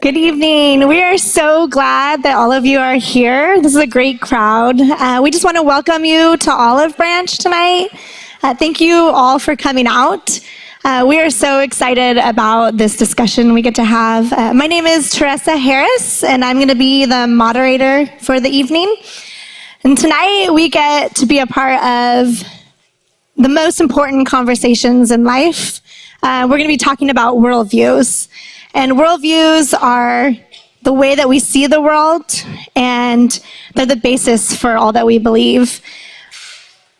Good evening. We are so glad that all of you are here. This is a great crowd. We just want to welcome you to Olive Branch tonight. Thank you all for coming out. We are so excited about this discussion we get to have. My name is Teresa Harris, and I'm going to be the moderator for the evening. And tonight we get to be a part of the most important conversations in life. We're going to be talking about worldviews. And worldviews are the way that we see the world, and they're the basis for all that we believe.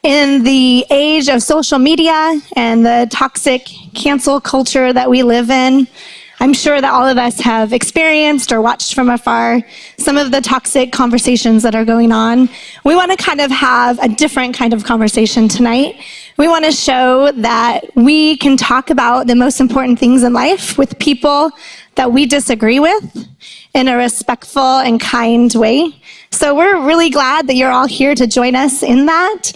In the age of social media and the toxic cancel culture that we live in, I'm sure that all of us have experienced or watched from afar some of the toxic conversations that are going on. We want to kind of have a different kind of conversation tonight. We want to show that we can talk about the most important things in life with people that we disagree with in a respectful and kind way. So we're really glad that you're all here to join us in that.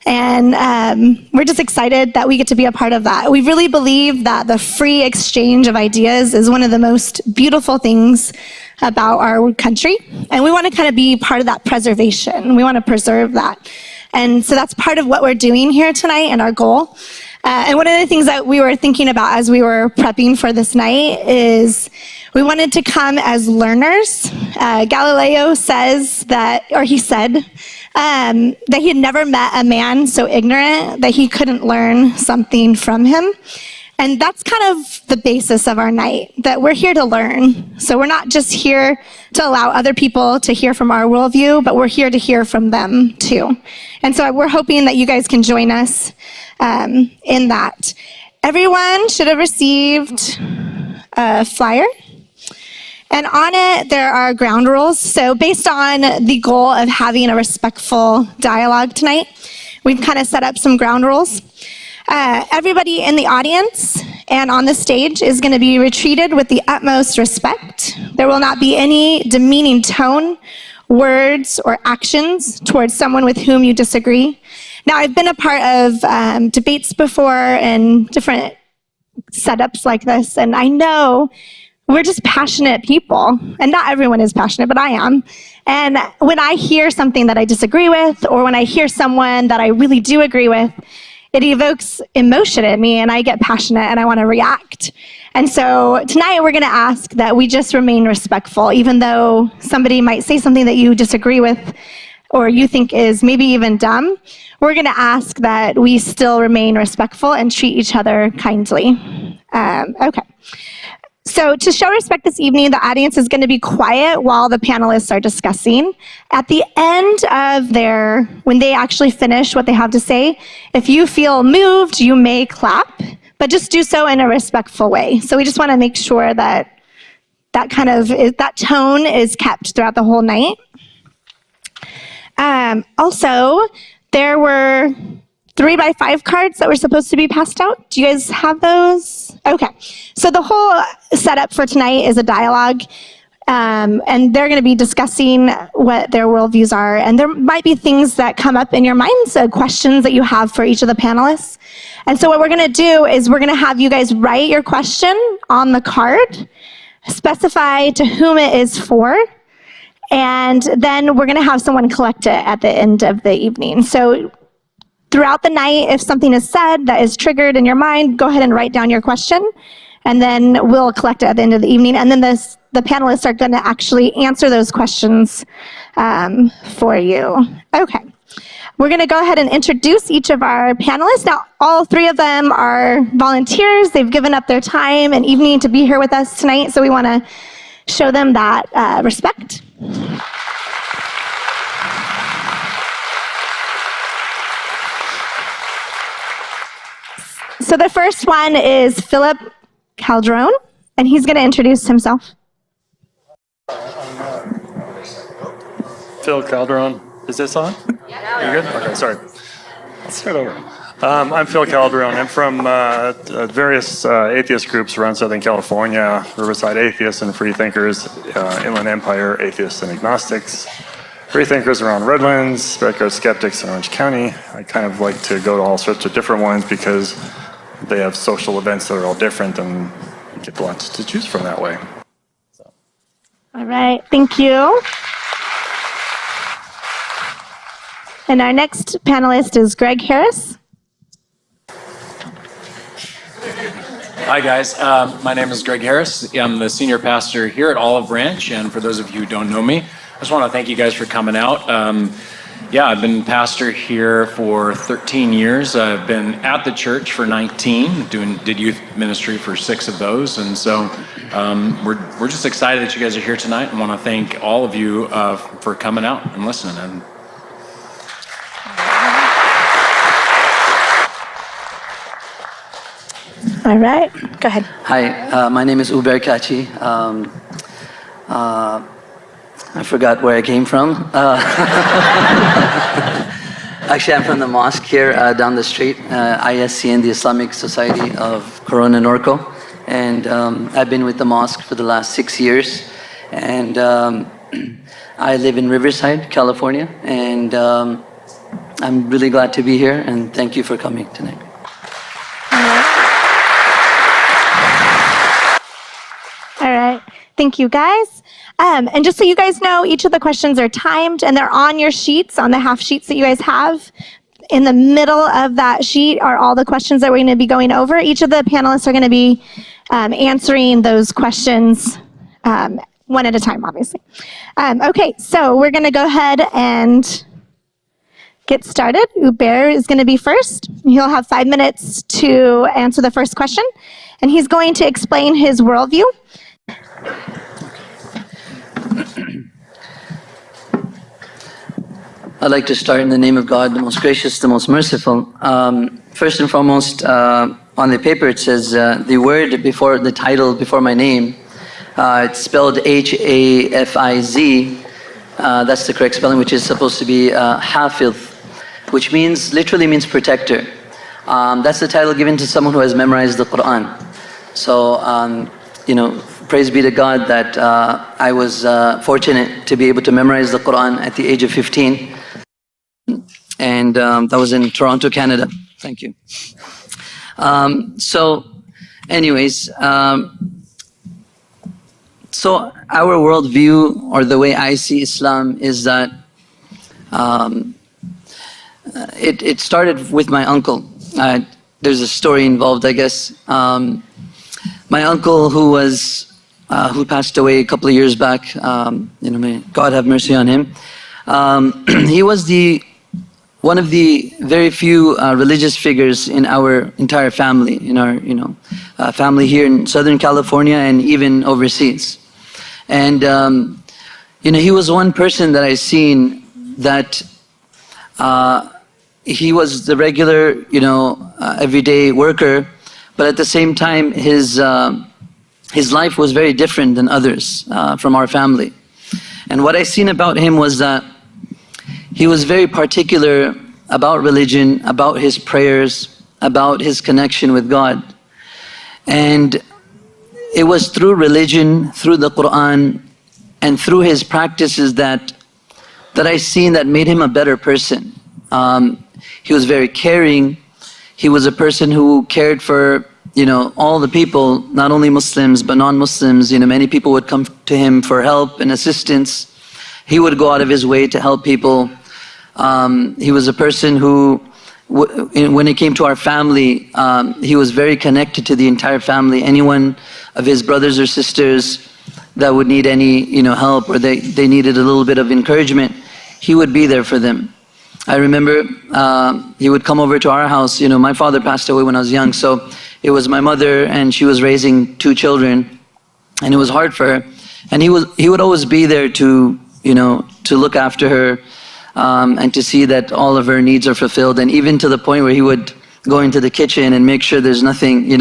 And we're just excited that we get to be a part of that. We really believe that the free exchange of ideas is one of the most beautiful things about our country. And we want to kind of be part of that preservation. We want to preserve that. And so that's part of what we're doing here tonight and our goal. And one of the things that we were thinking about as we were prepping for this night is we wanted to come as learners. Galileo says that, or he said, that he had never met a man so ignorant that he couldn't learn something from him. And that's kind of the basis of our night, that we're here to learn. So we're not just here to allow other people to hear from our worldview, but we're here to hear from them too. And so we're hoping that you guys can join us in that. Everyone should have received a flyer. And on it, there are ground rules. So based on the goal of having a respectful dialogue tonight, we've kind of set up some ground rules. Everybody in the audience and on the stage is going to be treated with the utmost respect. There will not be any demeaning tone, words, or actions towards someone with whom you disagree. Now, I've been a part of debates before and different setups like this, and I know we're just passionate people, and not everyone is passionate, but I am. And when I hear something that I disagree with, or when I hear someone that I really do agree with, it evokes emotion in me, and I get passionate, and I want to react. And so tonight we're going to ask that we just remain respectful, even though somebody might say something that you disagree with, or you think is maybe even dumb. We're going to ask that we still remain respectful and treat each other kindly. Okay. So to show respect this evening, the audience is going to be quiet while the panelists are discussing. At the end of when they actually finish what they have to say, if you feel moved, you may clap, but just do so in a respectful way. So we just want to make sure that that tone is kept throughout the whole night. Also, there were 3x5 cards that were supposed to be passed out. Do you guys have those? Okay. So the whole setup for tonight is a dialogue, and they're going to be discussing what their worldviews are, and there might be things that come up in your mind, so questions that you have for each of the panelists. And so what we're going to do is we're going to have you guys write your question on the card, specify to whom it is for, and then we're going to have someone collect it at the end of the evening. So throughout the night, if something is said that is triggered in your mind, go ahead and write down your question, and then we'll collect it at the end of the evening. And then the panelists are going to actually answer those questions for you. Okay. We're going to go ahead and introduce each of our panelists. Now, all three of them are volunteers. They've given up their time and evening to be here with us tonight, so we want to show them that respect. So the first one is Philip Calderon, and he's going to introduce himself. Phil Calderon. Is this on? Yeah. You good? Okay, sorry. Let's start over. I'm Phil Calderon. I'm from various atheist groups around Southern California, Riverside Atheists and Freethinkers, Inland Empire Atheists and Agnostics, Freethinkers around Redlands, Backyard Skeptics in Orange County. I kind of like to go to all sorts of different ones because they have social events that are all different and you get lots to choose from that way. So. All right, thank you. And our next panelist is Greg Harris. Hi guys, my name is Greg Harris. I'm the senior pastor here at Olive Branch, and for those of you who don't know me, I just want to thank you guys for coming out. I've been pastor here for 13 years. I've been at the church for 19, did youth ministry for 6 of those, and so we're just excited that you guys are here tonight, and want to thank all of you for coming out and listening. All right, go ahead. Hi, my name is Uber Kachi. I forgot where I came from. Actually, I'm from the mosque here down the street, ISCN, the Islamic Society of Corona Norco. And I've been with the mosque for the last 6 years. And I live in Riverside, California. And I'm really glad to be here. And thank you for coming tonight. All right, thank you guys. And just so you guys know, each of the questions are timed and they're on your sheets, on the half sheets that you guys have. In the middle of that sheet are all the questions that we're going to be going over. Each of the panelists are going to be answering those questions one at a time, obviously. Okay, so we're going to go ahead and get started. Uber is going to be first. He'll have 5 minutes to answer the first question, and he's going to explain his worldview. I'd like to start in the name of God, the most gracious, the most merciful. First and foremost, on the paper it says the word before the title, before my name, it's spelled H-A-F-I-Z. That's the correct spelling, which is supposed to be Hafiz, which literally means protector. That's the title given to someone who has memorized the Quran. So, praise be to God that I was fortunate to be able to memorize the Quran at the age of 15. And that was in Toronto, Canada. Thank you. So our worldview, or the way I see Islam, is that it started with my uncle. There's a story involved, I guess. My uncle, who passed away a couple of years back, may God have mercy on him. He was one of the very few religious figures in our entire family, in our family here in Southern California and even overseas. And he was one person that I seen that he was the regular, everyday worker, but at the same time his life was very different than others from our family. And what I seen about him was that he was very particular about religion, about his prayers, about his connection with God. And it was through religion, through the Quran, and through his practices that I seen that made him a better person. He was very caring. He was a person who cared for all the people, not only Muslims but non-Muslims. Many people would come to him for help and assistance. He would go out of his way to help people. He was a person who, when it came to our family, he was very connected to the entire family. Anyone of his brothers or sisters that would need any help, or they needed a little bit of encouragement, he would be there for them. I remember he would come over to our house. My father passed away when I was young, so it was my mother, and she was raising 2 children, and it was hard for her. And he would always be there to look after her, and to see that all of her needs are fulfilled, and even to the point where he would go into the kitchen and make sure there's nothing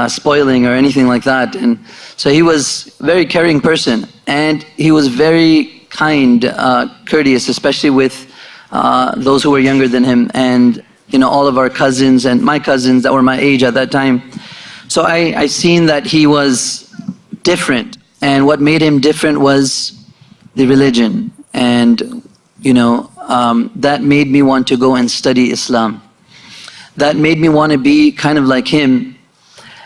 spoiling or anything like that. And so he was a very caring person, and he was very kind, courteous, especially with those who were younger than him, and all of our cousins and my cousins that were my age at that time. So I seen that he was different, and what made him different was the religion. And that made me want to go and study Islam. That made me want to be kind of like him.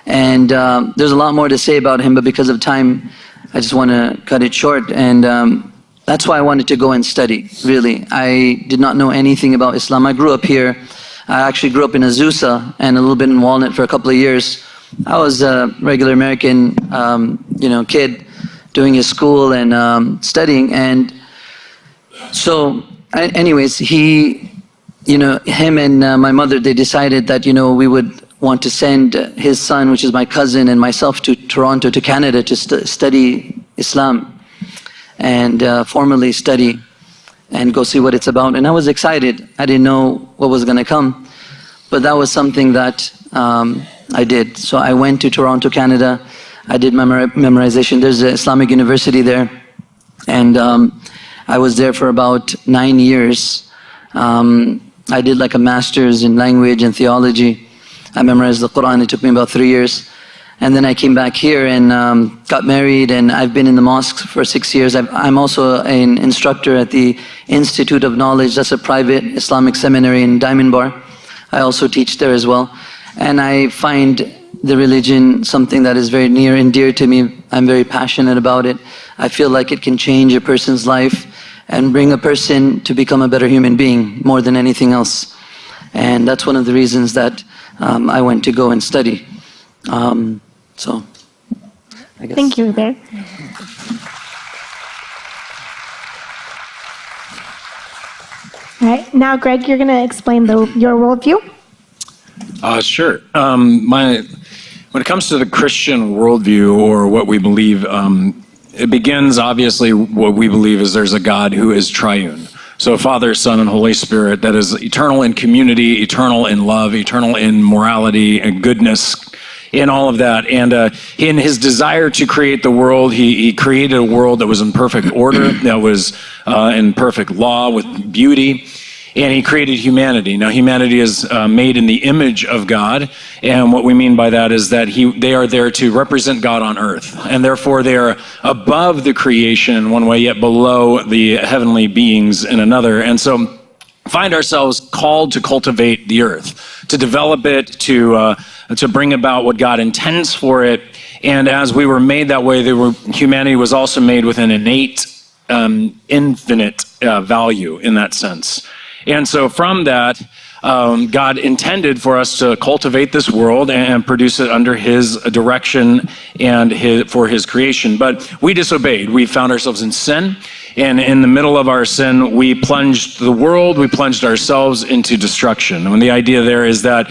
And there's a lot more to say about him, but because of time, I just want to cut it short. And that's why I wanted to go and study, really. I did not know anything about Islam. I grew up here. I actually grew up in Azusa and a little bit in Walnut for a couple of years. I was a regular American, kid doing his school and studying. And so, anyways, him and my mother, they decided that, we would want to send his son, which is my cousin, and myself to Toronto, to Canada, to study Islam and formally study and go see what it's about. And I was excited. I didn't know what was going to come, but that was something that I did. So I went to Toronto, Canada. I did memorization. There's an Islamic university there, and I was there for about 9 years. I did like a master's in language and theology. I memorized the Quran. It took me about 3 years. And then I came back here and got married, and I've been in the mosques for 6 years. I'm also an instructor at the Institute of Knowledge. That's a private Islamic seminary in Diamond Bar. I also teach there as well. And I find the religion something that is very near and dear to me. I'm very passionate about it. I feel like it can change a person's life and bring a person to become a better human being more than anything else. And that's one of the reasons that I went to go and study. So, I guess. Thank you there. All right, now Greg, you're going to explain your worldview. Sure. When it comes to the Christian worldview, or what we believe, it begins, obviously, what we believe is there's a God who is triune. So Father, Son, and Holy Spirit, that is eternal in community, eternal in love, eternal in morality and goodness, in all of that. And in his desire to create the world, he created a world that was in perfect order, that was in perfect law, with beauty. And he created humanity. Now, humanity is made in the image of God, and what we mean by that is that they are there to represent God on earth, and therefore they are above the creation in one way, yet below the heavenly beings in another. And so find ourselves called to cultivate the earth, to develop it, to bring about what God intends for it. And as we were made that way, humanity was also made with an innate, infinite value in that sense. And so from that, God intended for us to cultivate this world and produce it under his direction and for his creation. But we disobeyed. We found ourselves in sin. And in the middle of our sin, we plunged the world, we plunged ourselves into destruction. And the idea there is that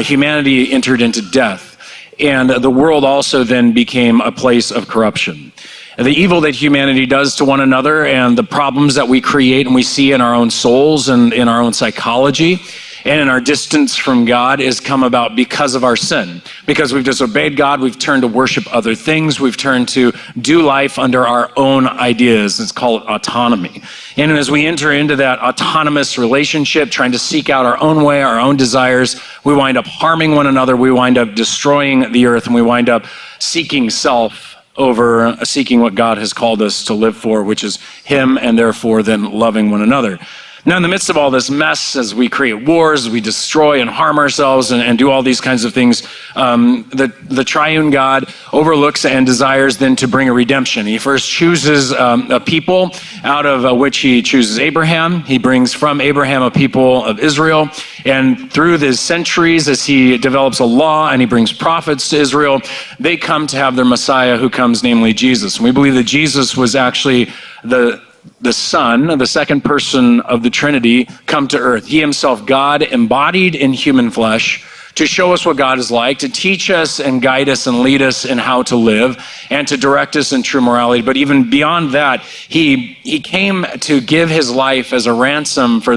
humanity entered into death. And the world also then became a place of corruption. The evil that humanity does to one another, and the problems that we create and we see in our own souls and in our own psychology and in our distance from God, has come about because of our sin. Because we've disobeyed God, we've turned to worship other things, we've turned to do life under our own ideas. It's called autonomy. And as we enter into that autonomous relationship, trying to seek out our own way, our own desires, we wind up harming one another, we wind up destroying the earth, and we wind up seeking self over seeking what God has called us to live for, which is him, and therefore then loving one another. Now, in the midst of all this mess, as we create wars, we destroy and harm ourselves and do all these kinds of things, the triune God overlooks and desires then to bring a redemption. He first chooses a people, out of which he chooses Abraham. He brings from Abraham a people of Israel. And through the centuries, as he develops a law and he brings prophets to Israel, they come to have their Messiah, who comes, namely Jesus. And we believe that Jesus was actually the Son, the second person of the Trinity, come to earth. He himself, God embodied in human flesh, to show us what God is like, to teach us and guide us and lead us in how to live, and to direct us in true morality. But even beyond that, he came to give his life as a ransom for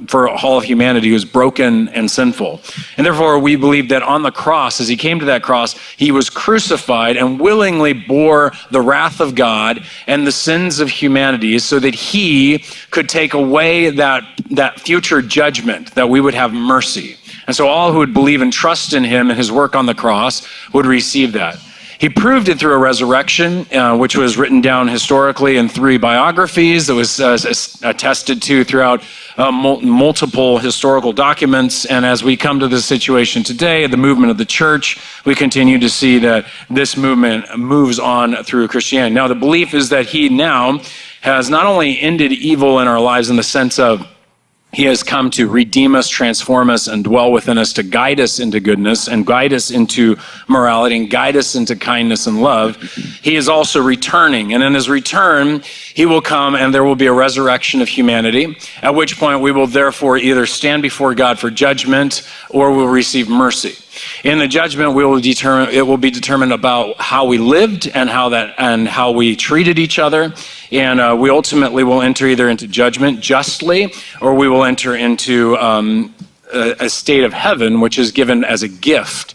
for all of humanity who is broken and sinful. And therefore, we believe that on the cross, as he came to that cross, he was crucified and willingly bore the wrath of God and the sins of humanity, so that he could take away that future judgment, that we would have mercy. And so all who would believe and trust in him and his work on the cross would receive that. He proved it through a resurrection, which was written down historically in 3 biographies that was attested to throughout multiple historical documents. And as we come to this situation today, the movement of the church, we continue to see that this movement moves on through Christianity. Now, the belief is that he now has not only ended evil in our lives in the sense of he has come to redeem us, transform us, and dwell within us to guide us into goodness and guide us into morality and guide us into kindness and love. He is also returning. And in his return, he will come and there will be a resurrection of humanity, at which point we will therefore either stand before God for judgment or we'll receive mercy. In the judgment, it will be determined about how we lived and how we treated each other. And we ultimately will enter either into judgment justly, or we will enter into a state of heaven, which is given as a gift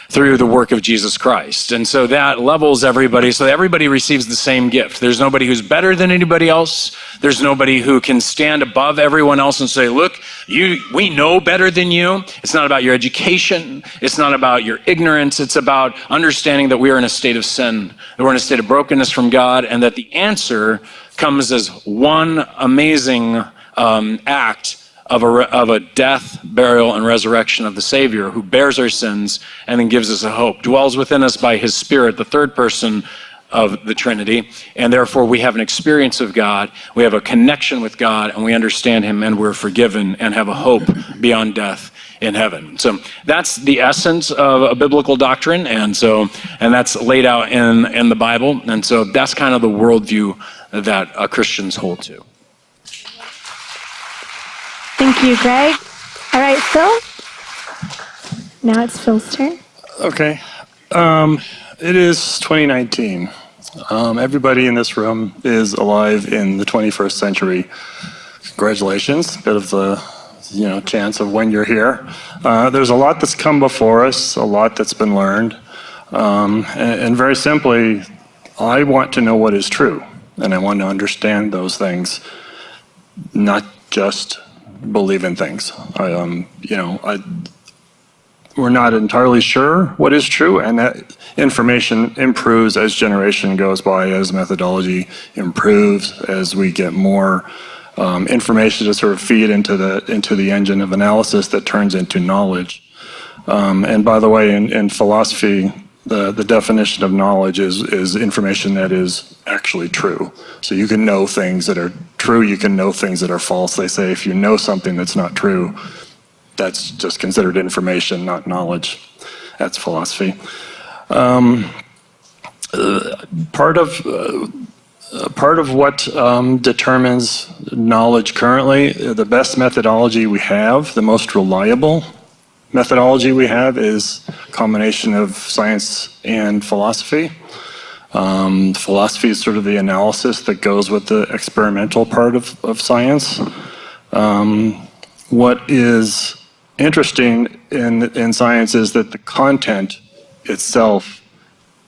through the work of Jesus Christ. And so that levels everybody, so everybody receives the same gift. There's nobody who's better than anybody else. There's nobody who can stand above everyone else and say, look, we know better than you. It's not about your education. It's not about your ignorance. It's about understanding that we are in a state of sin, that we're in a state of brokenness from God, and that the answer comes as one amazing act of a death, burial, and resurrection of the Savior who bears our sins and then gives us a hope, dwells within us by his Spirit, the third person of the Trinity, and therefore we have an experience of God, we have a connection with God, and we understand him, and we're forgiven and have a hope beyond death in heaven. So that's the essence of a biblical doctrine, and that's laid out in the Bible, and so that's kind of the worldview that Christians hold to. Thank you, Greg. All right, Phil. Now it's Phil's turn. Okay. It is 2019. Everybody in this room is alive in the 21st century. Congratulations. Bit of the chance of when you're here. There's a lot that's come before us, a lot that's been learned. And very simply, I want to know what is true. And I want to understand those things, not just believe in things. We're not entirely sure what is true, and that information improves as generation goes by, as methodology improves, as we get more information to sort of feed into the engine of analysis that turns into knowledge. And by the way, in philosophy, the definition of knowledge is information that is actually true. So you can know things that are true, you can know things that are false. They say if you know something that's not true, that's just considered information, not knowledge. That's philosophy. Part of what determines knowledge currently, the best methodology we have, the most reliable methodology we have, is a combination of science and philosophy. Philosophy is sort of the analysis that goes with the experimental part of science. What is interesting in science is that the content itself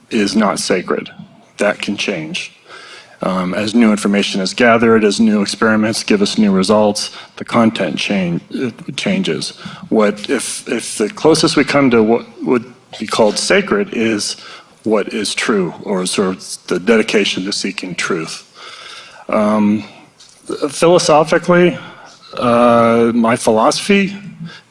is not sacred. That can change. As new information is gathered, as new experiments give us new results, the content changes. If the closest we come to what would be called sacred is what is true, or sort of the dedication to seeking truth. Philosophically, my philosophy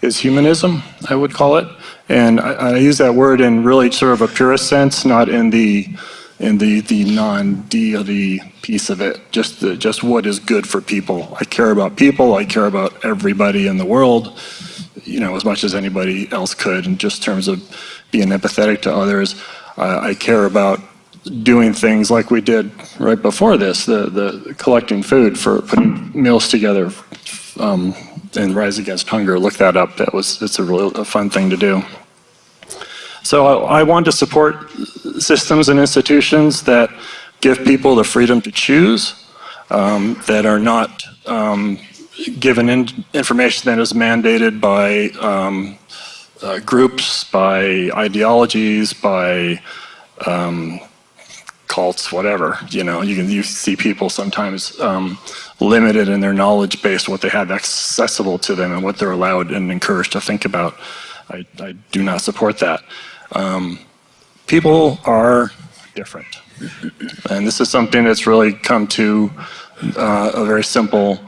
is humanism, I would call it. And I use that word in really sort of a purist sense, not in the non-deity piece of it, just what is good for people. I care about people, I care about everybody in the world, as much as anybody else could, in just terms of being empathetic to others. I care about doing things like we did right before this, the collecting food for putting meals together, and Rise Against Hunger. Look that up. It's a fun thing to do. So I want to support systems and institutions that give people the freedom to choose, that are not given information that is mandated by groups, by ideologies, by cults, whatever. You see people sometimes limited in their knowledge base, what they have accessible to them and what they're allowed and encouraged to think about. I do not support that. People are different. And this is something that's really come to a very simple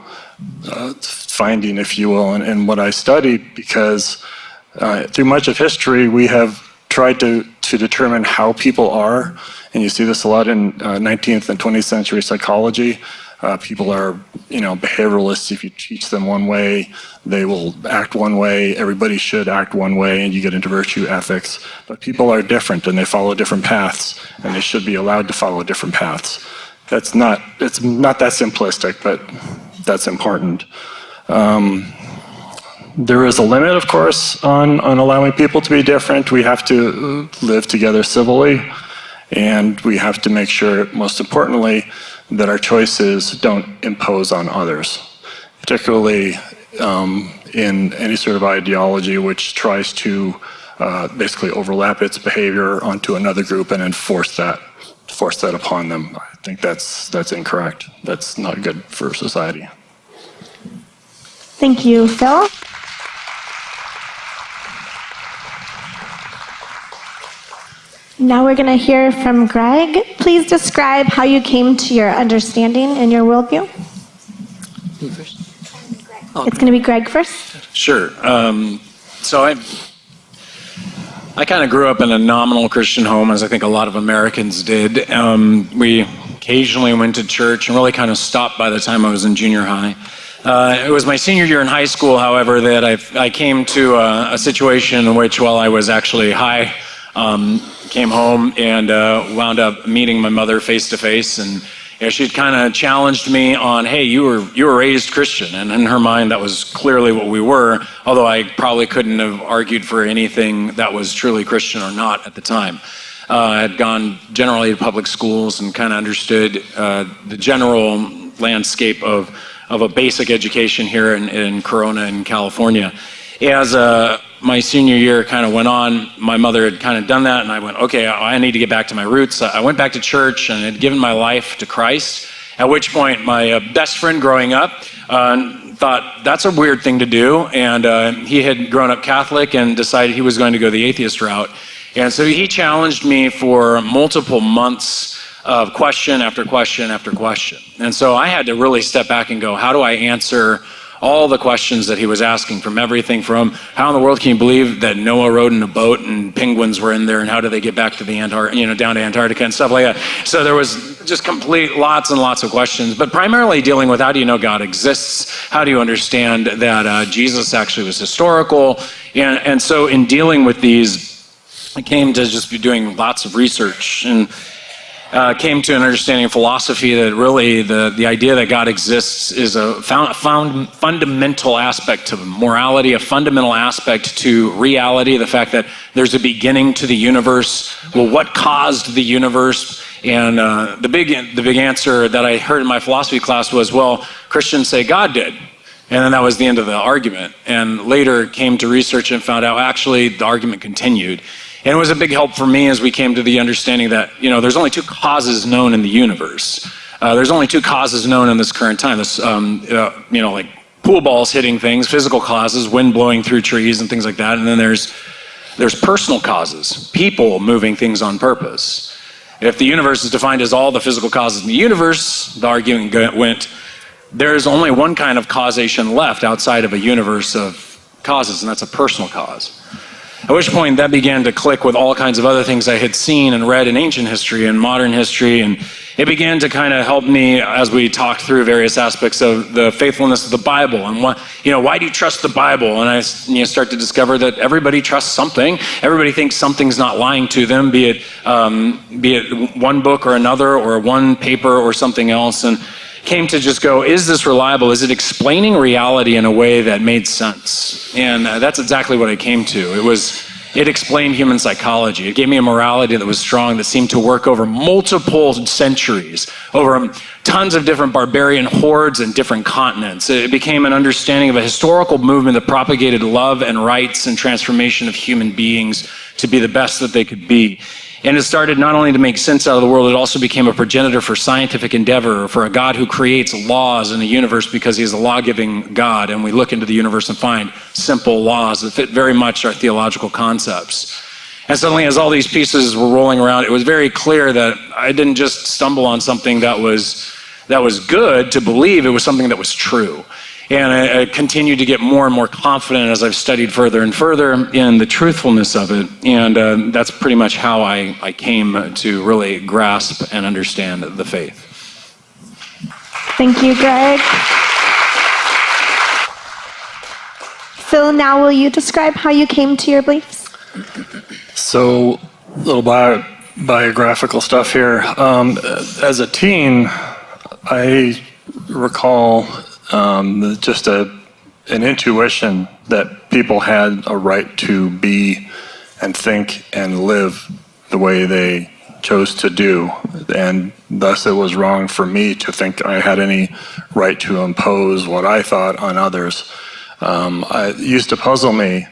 finding, if you will, and what I studied, because through much of history, we have tried to determine how people are, and you see this a lot in 19th and 20th century psychology. People are, behavioralists. If you teach them one way, they will act one way. Everybody should act one way, and you get into virtue ethics. But people are different, and they follow different paths, and they should be allowed to follow different paths. It's not that simplistic, but that's important. There is a limit, of course, on allowing people to be different. We have to live together civilly, and we have to make sure, most importantly, that our choices don't impose on others, particularly in any sort of ideology which tries to basically overlap its behavior onto another group and then force that upon them. I think that's incorrect. That's not good for society. Thank you, Phil. Now we're going to hear from Greg. Please describe how you came to your understanding and your worldview. Me first? It's going to be Greg first. Sure. So I kind of grew up in a nominal Christian home, as I think a lot of Americans did. We occasionally went to church and really kind of stopped by the time I was in junior high. It was my senior year in high school, however, that I came to a situation in which, while I was actually high, came home and wound up meeting my mother face to face, and she'd kind of challenged me on, hey, you were raised Christian, and in her mind that was clearly what we were, although I probably couldn't have argued for anything that was truly Christian or not at the time. I had gone generally to public schools and kind of understood the general landscape of a basic education here in Corona in California. As my senior year kind of went on, my mother had kind of done that, and I went, okay, I need to get back to my roots. I went back to church and had given my life to Christ, at which point my best friend growing up thought that's a weird thing to do, and he had grown up Catholic and decided he was going to go the atheist route. And so he challenged me for multiple months of question after question after question. And so I had to really step back and go, how do I answer all the questions that he was asking, from everything from how in the world can you believe that Noah rode in a boat and penguins were in there, and how do they get back to the down to Antarctica and stuff like that. So there was just lots and lots of questions, but primarily dealing with, how do you know God exists? How do you understand that Jesus actually was historical? And so in dealing with these, I came to just be doing lots of research, and came to an understanding of philosophy that really the idea that God exists is a fundamental aspect to morality, a fundamental aspect to reality, the fact that there's a beginning to the universe. Well, what caused the universe? And the big answer that I heard in my philosophy class was, well, Christians say God did. And then that was the end of the argument. And later came to research and found out actually the argument continued. And it was a big help for me as we came to the understanding that, there's only two causes known in the universe. There's only two causes known in this current time. This, like pool balls hitting things, physical causes, wind blowing through trees and things like that. And then there's personal causes, people moving things on purpose. If the universe is defined as all the physical causes in the universe, the argument went, there's only one kind of causation left outside of a universe of causes, and that's a personal cause. At which point that began to click with all kinds of other things I had seen and read in ancient history and modern history, and it began to kind of help me as we talked through various aspects of the faithfulness of the Bible and why do you trust the Bible? And I start to discover that everybody trusts something. Everybody thinks something's not lying to them, be it one book or another or one paper or something else, and came to just go, is this reliable? Is it explaining reality in a way that made sense? And that's exactly what I came to. It explained human psychology. It gave me a morality that was strong, that seemed to work over multiple centuries, over tons of different barbarian hordes and different continents. It became an understanding of a historical movement that propagated love and rights and transformation of human beings to be the best that they could be. And it started not only to make sense out of the world, it also became a progenitor for scientific endeavor, for a God who creates laws in the universe because he's a law-giving God. And we look into the universe and find simple laws that fit very much our theological concepts. And suddenly, as all these pieces were rolling around, it was very clear that I didn't just stumble on something that was good to believe, it was something that was true. And I continued to get more and more confident as I've studied further and further in the truthfulness of it. And that's pretty much how I came to really grasp and understand the faith. Thank you, Greg. Phil, now will you describe how you came to your beliefs? So, a little biographical stuff here. As a teen, I recall just an intuition that people had a right to be and think and live the way they chose to do, and thus it was wrong for me to think I had any right to impose what I thought on others. It used to puzzle me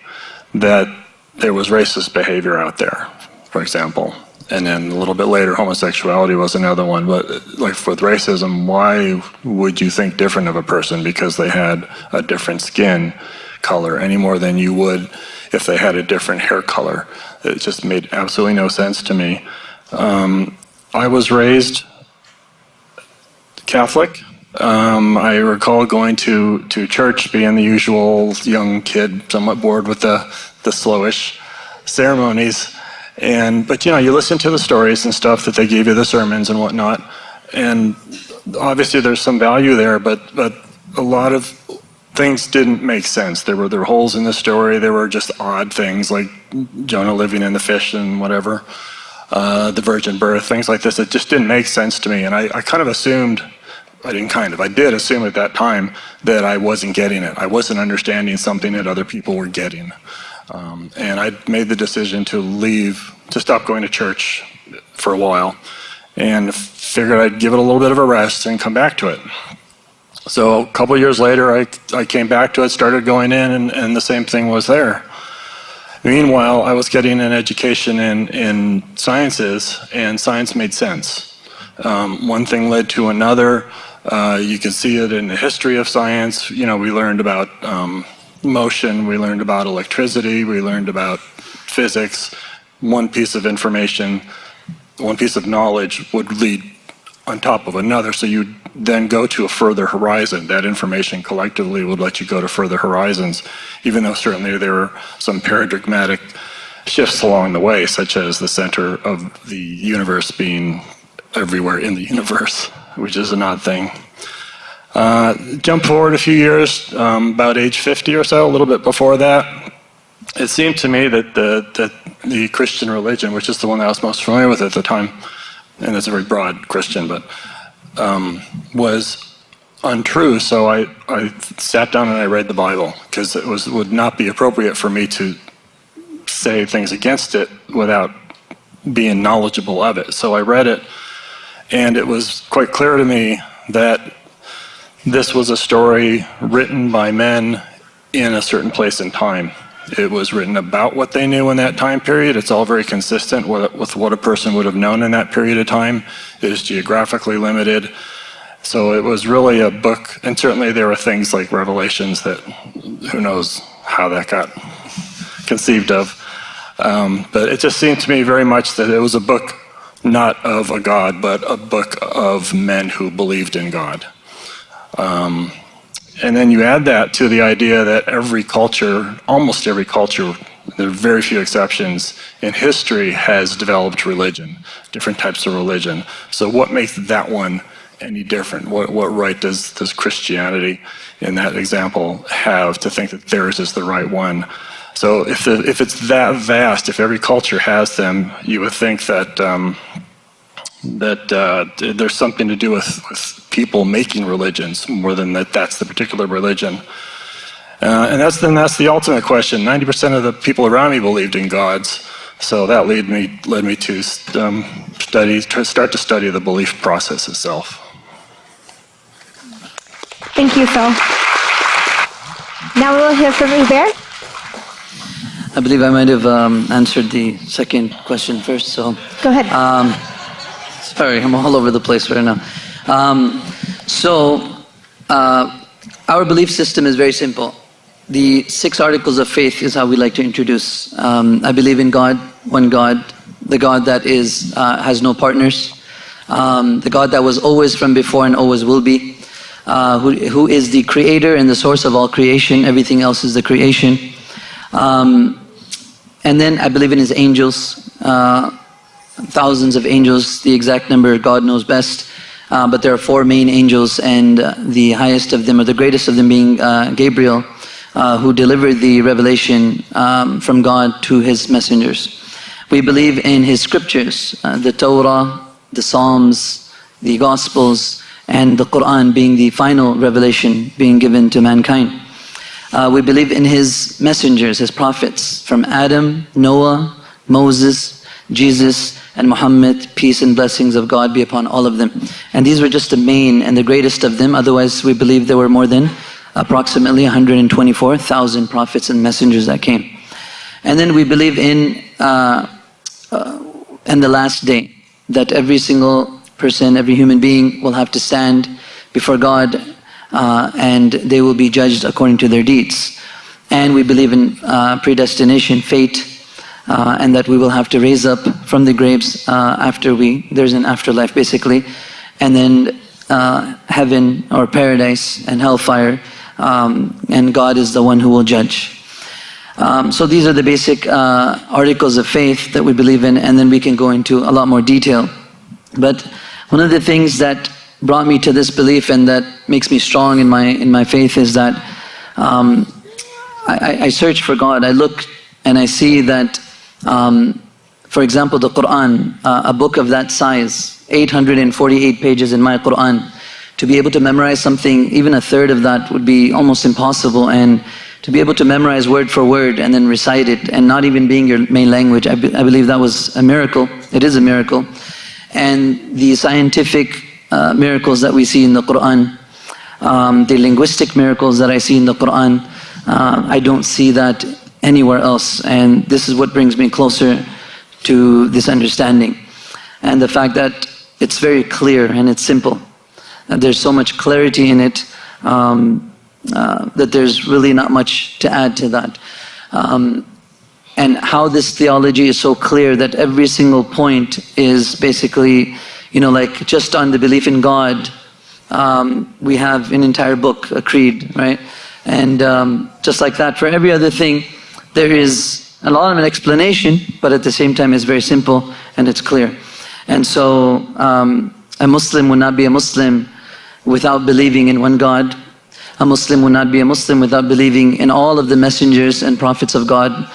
that there was racist behavior out there, for example. And then a little bit later, homosexuality was another one. But like with racism, why would you think different of a person because they had a different skin color any more than you would if they had a different hair color? It just made absolutely no sense to me. I was raised Catholic. I recall going to church, being the usual young kid, somewhat bored with the slowish ceremonies. But you listen to the stories and stuff that they gave you, the sermons and whatnot, and obviously there's some value there, but a lot of things didn't make sense. There were holes in the story. There were just odd things like Jonah living in the fish and whatever, the virgin birth, things like this. It just didn't make sense to me, and I kind of assumed. I did assume at that time that I wasn't getting it. I wasn't understanding something that other people were getting. And I made the decision to stop going to church for a while, and figured I'd give it a little bit of a rest and come back to it. So a couple of years later, I came back to it, started going in, and the same thing was there. Meanwhile, I was getting an education in sciences, and science made sense. One thing led to another. You can see it in the history of science. We learned about motion, we learned about electricity, we learned about physics. One piece of information, one piece of knowledge would lead on top of another, so you'd then go to a further horizon. That information collectively would let you go to further horizons, even though certainly there were some paradigmatic shifts along the way, such as the center of the universe being everywhere in the universe, which is an odd thing. Jump forward a few years, about age 50 or so, a little bit before that, it seemed to me that the Christian religion, which is the one that I was most familiar with at the time, and it's a very broad Christian, but was untrue. So I sat down and I read the Bible, because it would not be appropriate for me to say things against it without being knowledgeable of it. So I read it, and it was quite clear to me that this was a story written by men in a certain place in time. It was written about what they knew in that time period. It's all very consistent with what a person would have known in that period of time. It is geographically limited. So it was really a book, and certainly there were things like Revelations that who knows how that got conceived of. But it just seemed to me very much that it was a book not of a God, but a book of men who believed in God. And then you add that to the idea that every culture, almost every culture, there are very few exceptions, in history has developed religion, different types of religion. So what makes that one any different? What right does Christianity, in that example, have to think that theirs is the right one? So if it's that vast, if every culture has them, you would think that there's something to do with people making religions more than that's the particular religion. And that's the ultimate question. 90% of the people around me believed in gods, so that led me to start to study the belief process itself. Thank you, Phil. Now we'll hear from Hubert. I believe I might have answered the second question first, so. Go ahead. Sorry, I'm all over the place right now. Our belief system is very simple. The 6 articles of faith is how we like to introduce. I believe in God, one God, the God that has no partners, the God that was always from before and always will be, who is the creator and the source of all creation. Everything else is the creation. And then I believe in his angels, thousands of angels, the exact number God knows best. But there are 4 main angels, and the highest of them, or the greatest of them, being Gabriel, who delivered the revelation from God to his messengers. We believe in his scriptures, the Torah, the Psalms, the Gospels, and the Quran being the final revelation being given to mankind. We believe in his messengers, his prophets, from Adam, Noah, Moses, Jesus, and Muhammad. Peace and blessings of God be upon all of them. And these were just the main and the greatest of them. Otherwise, we believe there were more than approximately 124,000 prophets and messengers that came. And then we believe in the last day, that every single person, every human being will have to stand before God, and they will be judged according to their deeds. And we believe in predestination, fate, and that we will have to raise up from the graves there's an afterlife basically, and then heaven or paradise and hellfire, and God is the one who will judge. So these are the basic articles of faith that we believe in, and then we can go into a lot more detail. But one of the things that brought me to this belief and that makes me strong in my faith is that I search for God. I look and I see that, for example, the Quran, a book of that size, 848 pages in my Quran, to be able to memorize something, even a third of that would be almost impossible. And to be able to memorize word for word and then recite it, and not even being your main language, I believe that was a miracle. It is a miracle. And the scientific miracles that we see in the Quran, the linguistic miracles that I see in the Quran, I don't see that anywhere else. And this is what brings me closer to this understanding. And the fact that it's very clear and it's simple. There's so much clarity in it, that there's really not much to add to that. And how this theology is so clear that every single point is basically, like just on the belief in God, we have an entire book, a creed, right? And just like that, for every other thing, there is a lot of an explanation, but at the same time it's very simple and it's clear. And so a Muslim would not be a Muslim without believing in one God. A Muslim would not be a Muslim without believing in all of the messengers and prophets of God,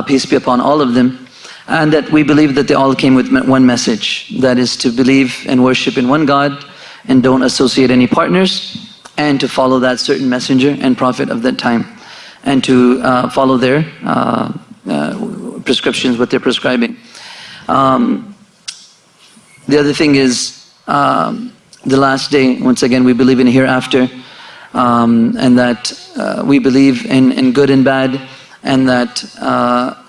peace be upon all of them, and that we believe that they all came with one message, that is to believe and worship in one God and don't associate any partners, and to follow that certain messenger and prophet of that time, and to follow their prescriptions, what they're prescribing. The other thing is the last day. Once again, we believe in hereafter, and that we believe in good and bad, and that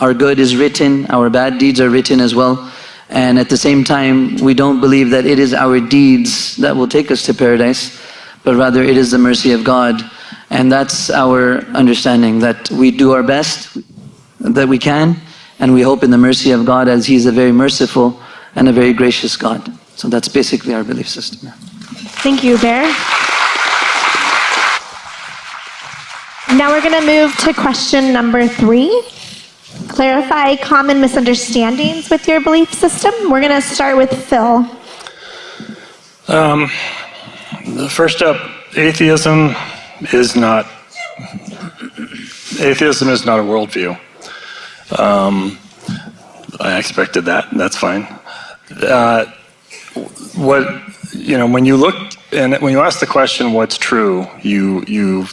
our good is written, our bad deeds are written as well. And at the same time, we don't believe that it is our deeds that will take us to paradise, but rather it is the mercy of God. And that's our understanding, that we do our best that we can, and we hope in the mercy of God, as He's a very merciful and a very gracious God. So that's basically our belief system. Thank you, Bear. Now we're going to move to question number 3. Clarify common misunderstandings with your belief system. We're going to start with Phil. First up, atheism is not a worldview. I expected that, and that's fine. When you look and when you ask the question, what's true, you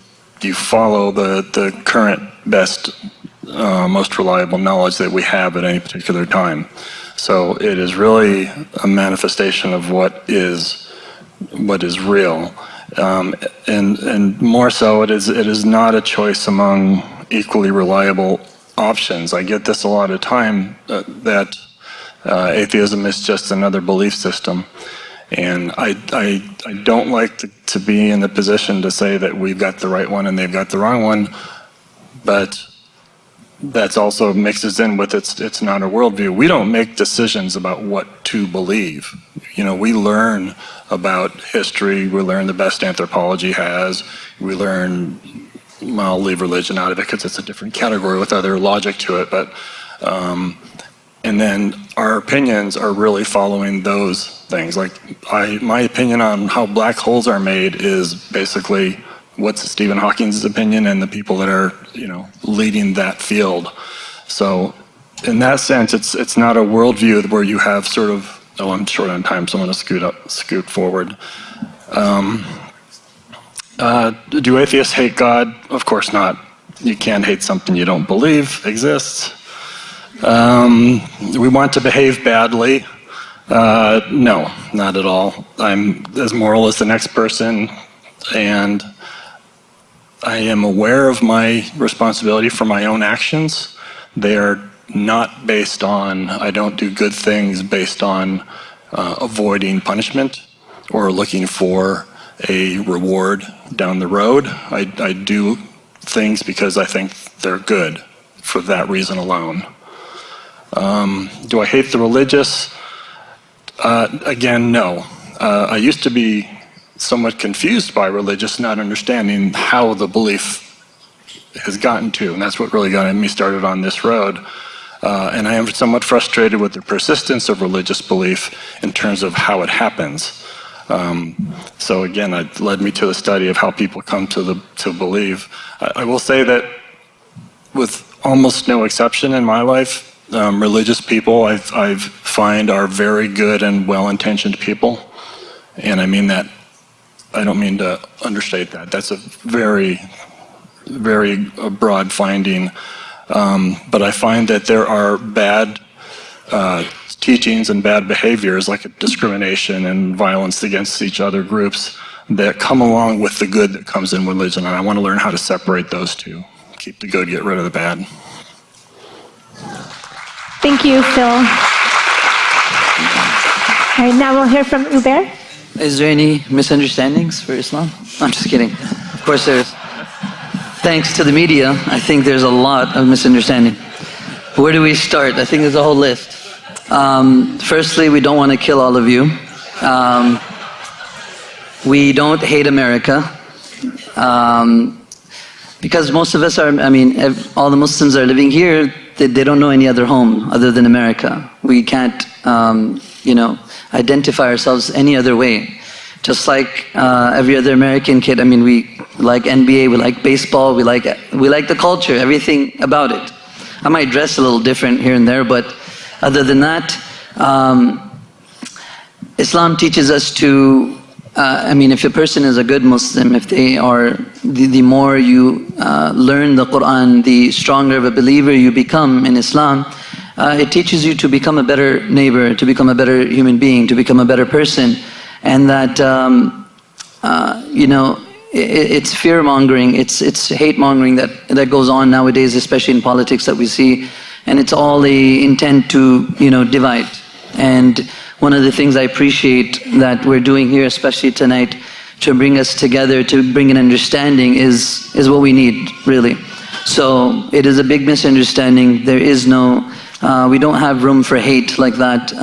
follow the current best, most reliable knowledge that we have at any particular time. So it is really a manifestation of what is real, and more so, it is not a choice among equally reliable options. I get this a lot of time, that atheism is just another belief system. And I don't like to be in the position to say that we've got the right one and they've got the wrong one, but that's also mixes in with it's not a worldview. We don't make decisions about what to believe. We learn about history. We learn the best anthropology has. We learn. Well, I'll leave religion out of it because it's a different category with other logic to it. But and then our opinions are really following those things. Like my opinion on how black holes are made is basically what's Stephen Hawking's opinion and the people that are leading that field. So in that sense, it's not a worldview where you have sort of. Oh, I'm short on time, so I'm going to scoot forward. Do atheists hate God? Of course not. You can't hate something you don't believe exists. We want to behave badly. No, not at all. I'm as moral as the next person, and I am aware of my responsibility for my own actions. They are not based on, I don't do good things based on avoiding punishment or looking for a reward down the road. I do things because I think they're good for that reason alone. Do I hate the religious? Again, no. I used to be somewhat confused by religious, not understanding how the belief has gotten to, and that's what really got me started on this road. And I am somewhat frustrated with the persistence of religious belief in terms of how it happens. So again, it led me to the study of how people come to believe. I will say that with almost no exception in my life, religious people I find are very good and well-intentioned people. And I mean that, I don't mean to understate that. That's a very, very broad finding. But I find that there are bad teachings and bad behaviors like discrimination and violence against each other groups that come along with the good that comes in religion. And I want to learn how to separate those two. Keep the good, get rid of the bad. Thank you, Phil. All right, now we'll hear from Uber. Is there any misunderstandings for Islam? I'm just kidding. Of course there's. Thanks to the media, I think there's a lot of misunderstanding. Where do we start? I think there's a whole list. Firstly, we don't want to kill all of you. We don't hate America. Because most of us are, all the Muslims are living here, they don't know any other home other than America. We can't, identify ourselves any other way. Just like every other American kid, we like NBA, we like baseball, we like the culture, everything about it. I might dress a little different here and there, but other than that, Islam teaches us to, if a person is a good Muslim, if they are, the more you learn the Quran, the stronger of a believer you become in Islam. It teaches you to become a better neighbor, to become a better human being, to become a better person. And that, it's fear-mongering, it's hate-mongering that goes on nowadays, especially in politics that we see. And it's all the intent to, divide. And one of the things I appreciate that we're doing here, especially tonight, to bring us together, to bring an understanding is what we need, really. So it is a big misunderstanding. There is no, we don't have room for hate like that.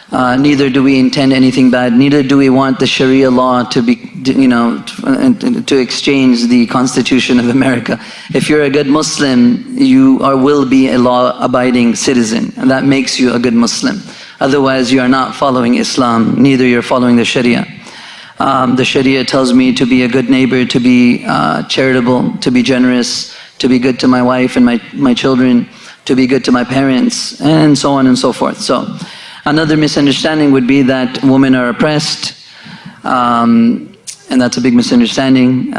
Neither do we intend anything bad. Neither do we want the Sharia law to be, to exchange the Constitution of America. If you're a good Muslim, you will be a law-abiding citizen, and that makes you a good Muslim. Otherwise, you are not following Islam. Neither you're following the Sharia. The Sharia tells me to be a good neighbor, to be charitable, to be generous, to be good to my wife and my children, to be good to my parents, and so on and so forth. So another misunderstanding would be that women are oppressed, and that's a big misunderstanding.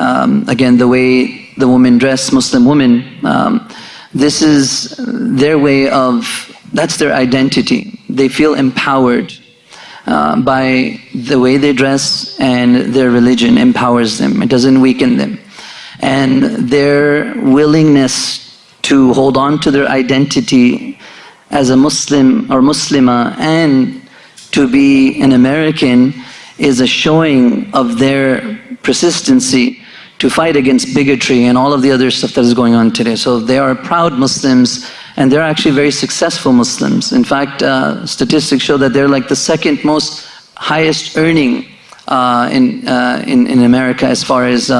Again, the way the women dress, Muslim women, this is their way of, that's their identity. They feel empowered by the way they dress, and their religion empowers them. It doesn't weaken them. And their willingness to hold on to their identity as a Muslim or Muslima and to be an American is a showing of their persistency to fight against bigotry and all of the other stuff that is going on today. So they are proud Muslims, and they're actually very successful Muslims. In fact, statistics show that they're like the second most highest earning in America as far as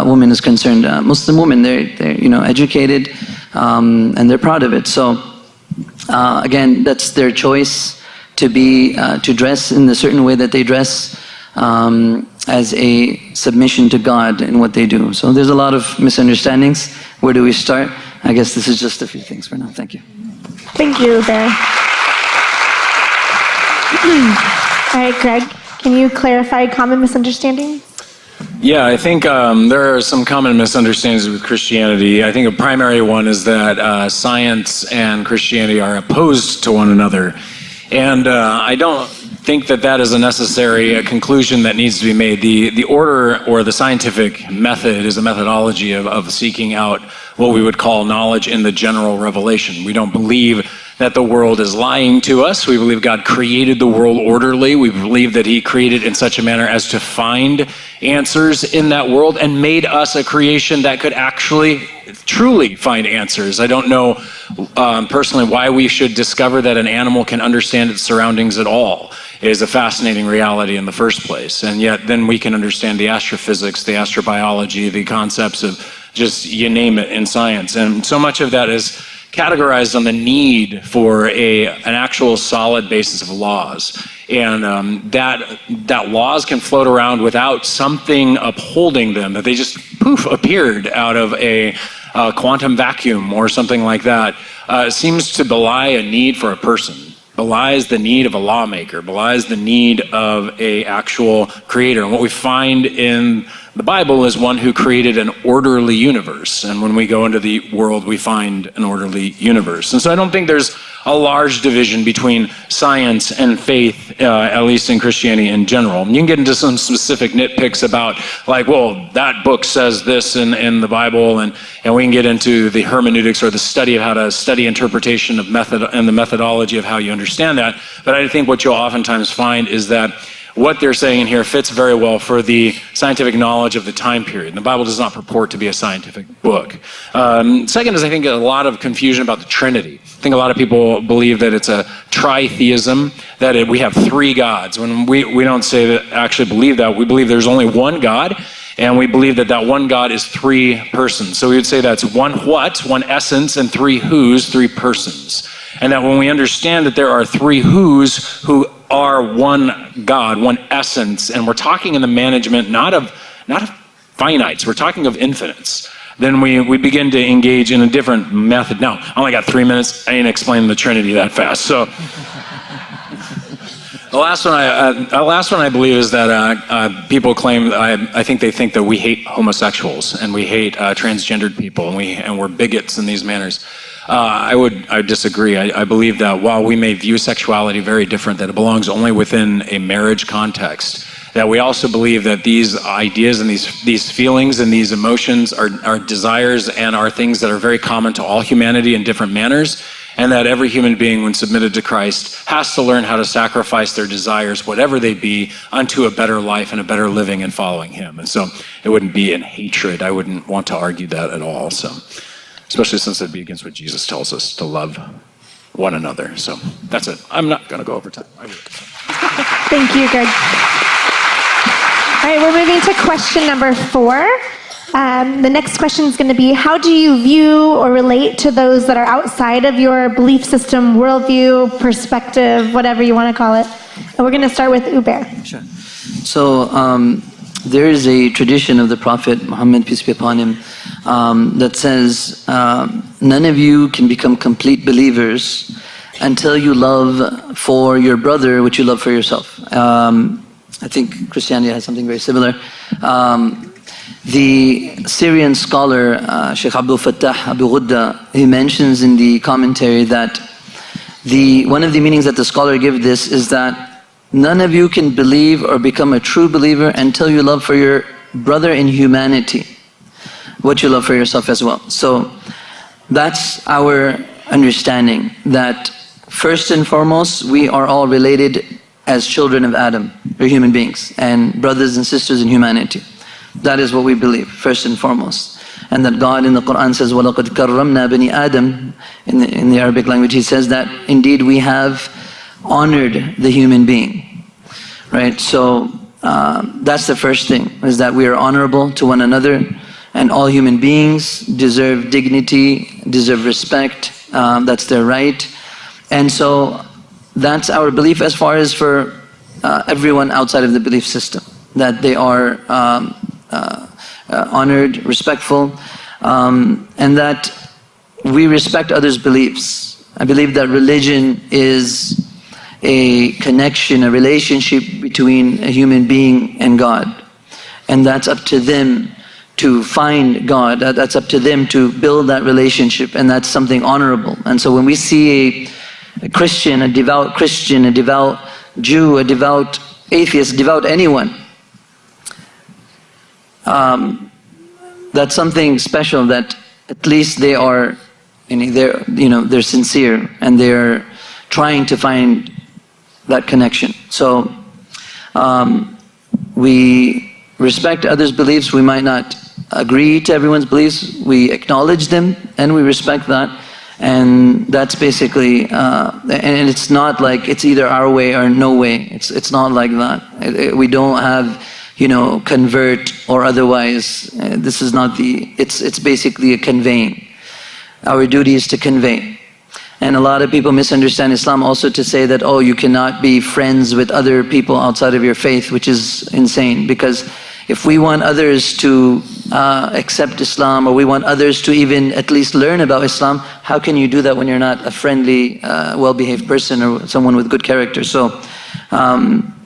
women is concerned. Muslim women, they're educated, and they're proud of it. So again, that's their choice to be to dress in a certain way that they dress, as a submission to God in what they do. So there's a lot of misunderstandings. Where do we start? I guess this is just a few things for now. Thank you. Thank you, Bear. All right, Greg, can you clarify common misunderstandings? Yeah, I think there are some common misunderstandings with Christianity. I think a primary one is that science and Christianity are opposed to one another. And I don't think that that is a conclusion that needs to be made. The order or the scientific method is a methodology of seeking out what we would call knowledge in the general revelation. We don't believe that the world is lying to us. We believe God created the world orderly. We believe that He created in such a manner as to find answers in that world and made us a creation that could actually truly find answers. I don't know personally why we should discover that an animal can understand its surroundings at all. It is a fascinating reality in the first place. And yet then we can understand the astrophysics, the astrobiology, the concepts of just you name it in science. And so much of that is categorized on the need for an actual solid basis of laws. And that laws can float around without something upholding them, that they just poof appeared out of a quantum vacuum or something like that, seems to belie a need for a person, belies the need of a lawmaker, belies the need of a actual creator. And what we find in the Bible is one who created an orderly universe. And when we go into the world, we find an orderly universe. And so I don't think there's a large division between science and faith, at least in Christianity in general. You can get into some specific nitpicks about, like, well, that book says this in the Bible, and we can get into the hermeneutics or the study of how to study interpretation of method and the methodology of how you understand that. But I think what you'll oftentimes find is that what they're saying in here fits very well for the scientific knowledge of the time period. The Bible does not purport to be a scientific book. Second is, I think, a lot of confusion about the Trinity. I think a lot of people believe that it's a tritheism, that we have three gods. When we don't say that, actually believe that. We believe there's only one God, and we believe that that one God is three persons. So we would say that's one what, one essence, and three who's, three persons. And that when we understand that there are three who's who are one God, one essence, and we're talking in the management not of finites, we're talking of infinites, then we begin to engage in a different method. Now, I only got 3 minutes. I ain't explaining the Trinity that fast. So the last one I believe is that people claim, I think they think that we hate homosexuals and we hate transgendered people and we're bigots in these manners. I would disagree. I believe that while we may view sexuality very different, that it belongs only within a marriage context, that we also believe that these ideas and these feelings and these emotions are desires and are things that are very common to all humanity in different manners, and that every human being, when submitted to Christ, has to learn how to sacrifice their desires, whatever they be, unto a better life and a better living and following Him. And so it wouldn't be in hatred. I wouldn't want to argue that at all. So, especially since it'd be against what Jesus tells us to love one another. So that's it. I'm not going to go over time. Thank you, Greg. All right, we're moving to question number 4. The next question is going to be, how do you view or relate to those that are outside of your belief system, worldview, perspective, whatever you want to call it? And we're going to start with Uber. Sure. So there is a tradition of the Prophet Muhammad, peace be upon him, that says, none of you can become complete believers until you love for your brother what you love for yourself. I think Christianity has something very similar. The Syrian scholar, Sheikh Abdul Fattah Abu Ghudda, he mentions in the commentary that one of the meanings that the scholar gives this is that none of you can believe or become a true believer until you love for your brother in humanity what you love for yourself as well. So that's our understanding, that first and foremost, we are all related as children of Adam. We're human beings and brothers and sisters in humanity. That is what we believe, first and foremost. And that God in the Quran says, وَلَقَدْ كَرَّمْنَا بَنِي آدَمَ. In the Arabic language, He says that indeed we have honored the human being. Right? So that's the first thing, is that we are honorable to one another, and all human beings deserve dignity, deserve respect. That's their right. And so that's our belief as far as for everyone outside of the belief system, that they are honored, respectful, and that we respect others' beliefs. I believe that religion is a connection, a relationship between a human being and God. And that's up to them to find God. That's up to them to build that relationship, and that's something honorable. And so when we see a Christian, a devout Jew, a devout atheist, devout anyone, that's something special, that at least they are, they're sincere, and they're trying to find that connection. So we respect others' beliefs. We might not agree to everyone's beliefs. We acknowledge them and we respect that. And that's basically, and it's not like it's either our way or no way. It's not like that. We don't have, convert or otherwise. This is not it's basically a conveying. Our duty is to convey. And a lot of people misunderstand Islam also to say that, oh, you cannot be friends with other people outside of your faith, which is insane. Because if we want others to accept Islam, or we want others to even at least learn about Islam, how can you do that when you're not a friendly, well-behaved person or someone with good character? So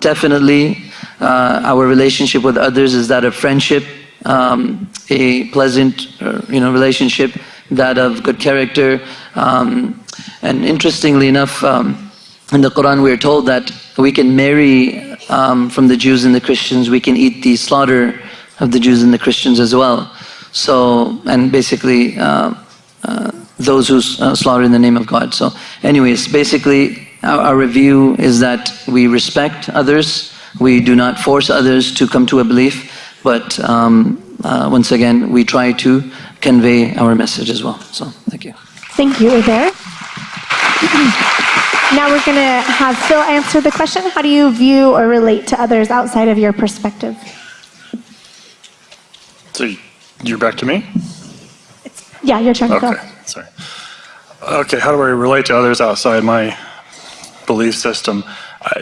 definitely our relationship with others is that of friendship, a pleasant relationship, that of good character. And interestingly enough, in the Quran we are told that we can marry from the Jews and the Christians, we can eat the slaughter of the Jews and the Christians as well. So, and basically those who slaughter in the name of God. So anyways, basically our review is that we respect others, we do not force others to come to a belief, but once again, we try to convey our message as well. So, thank you. Thank you, Uzair. Now we're going to have Phil answer the question. How do you view or relate to others outside of your perspective? So you're back to me? Yeah, your turn, Phil. Okay, sorry. Okay, how do I relate to others outside my belief system?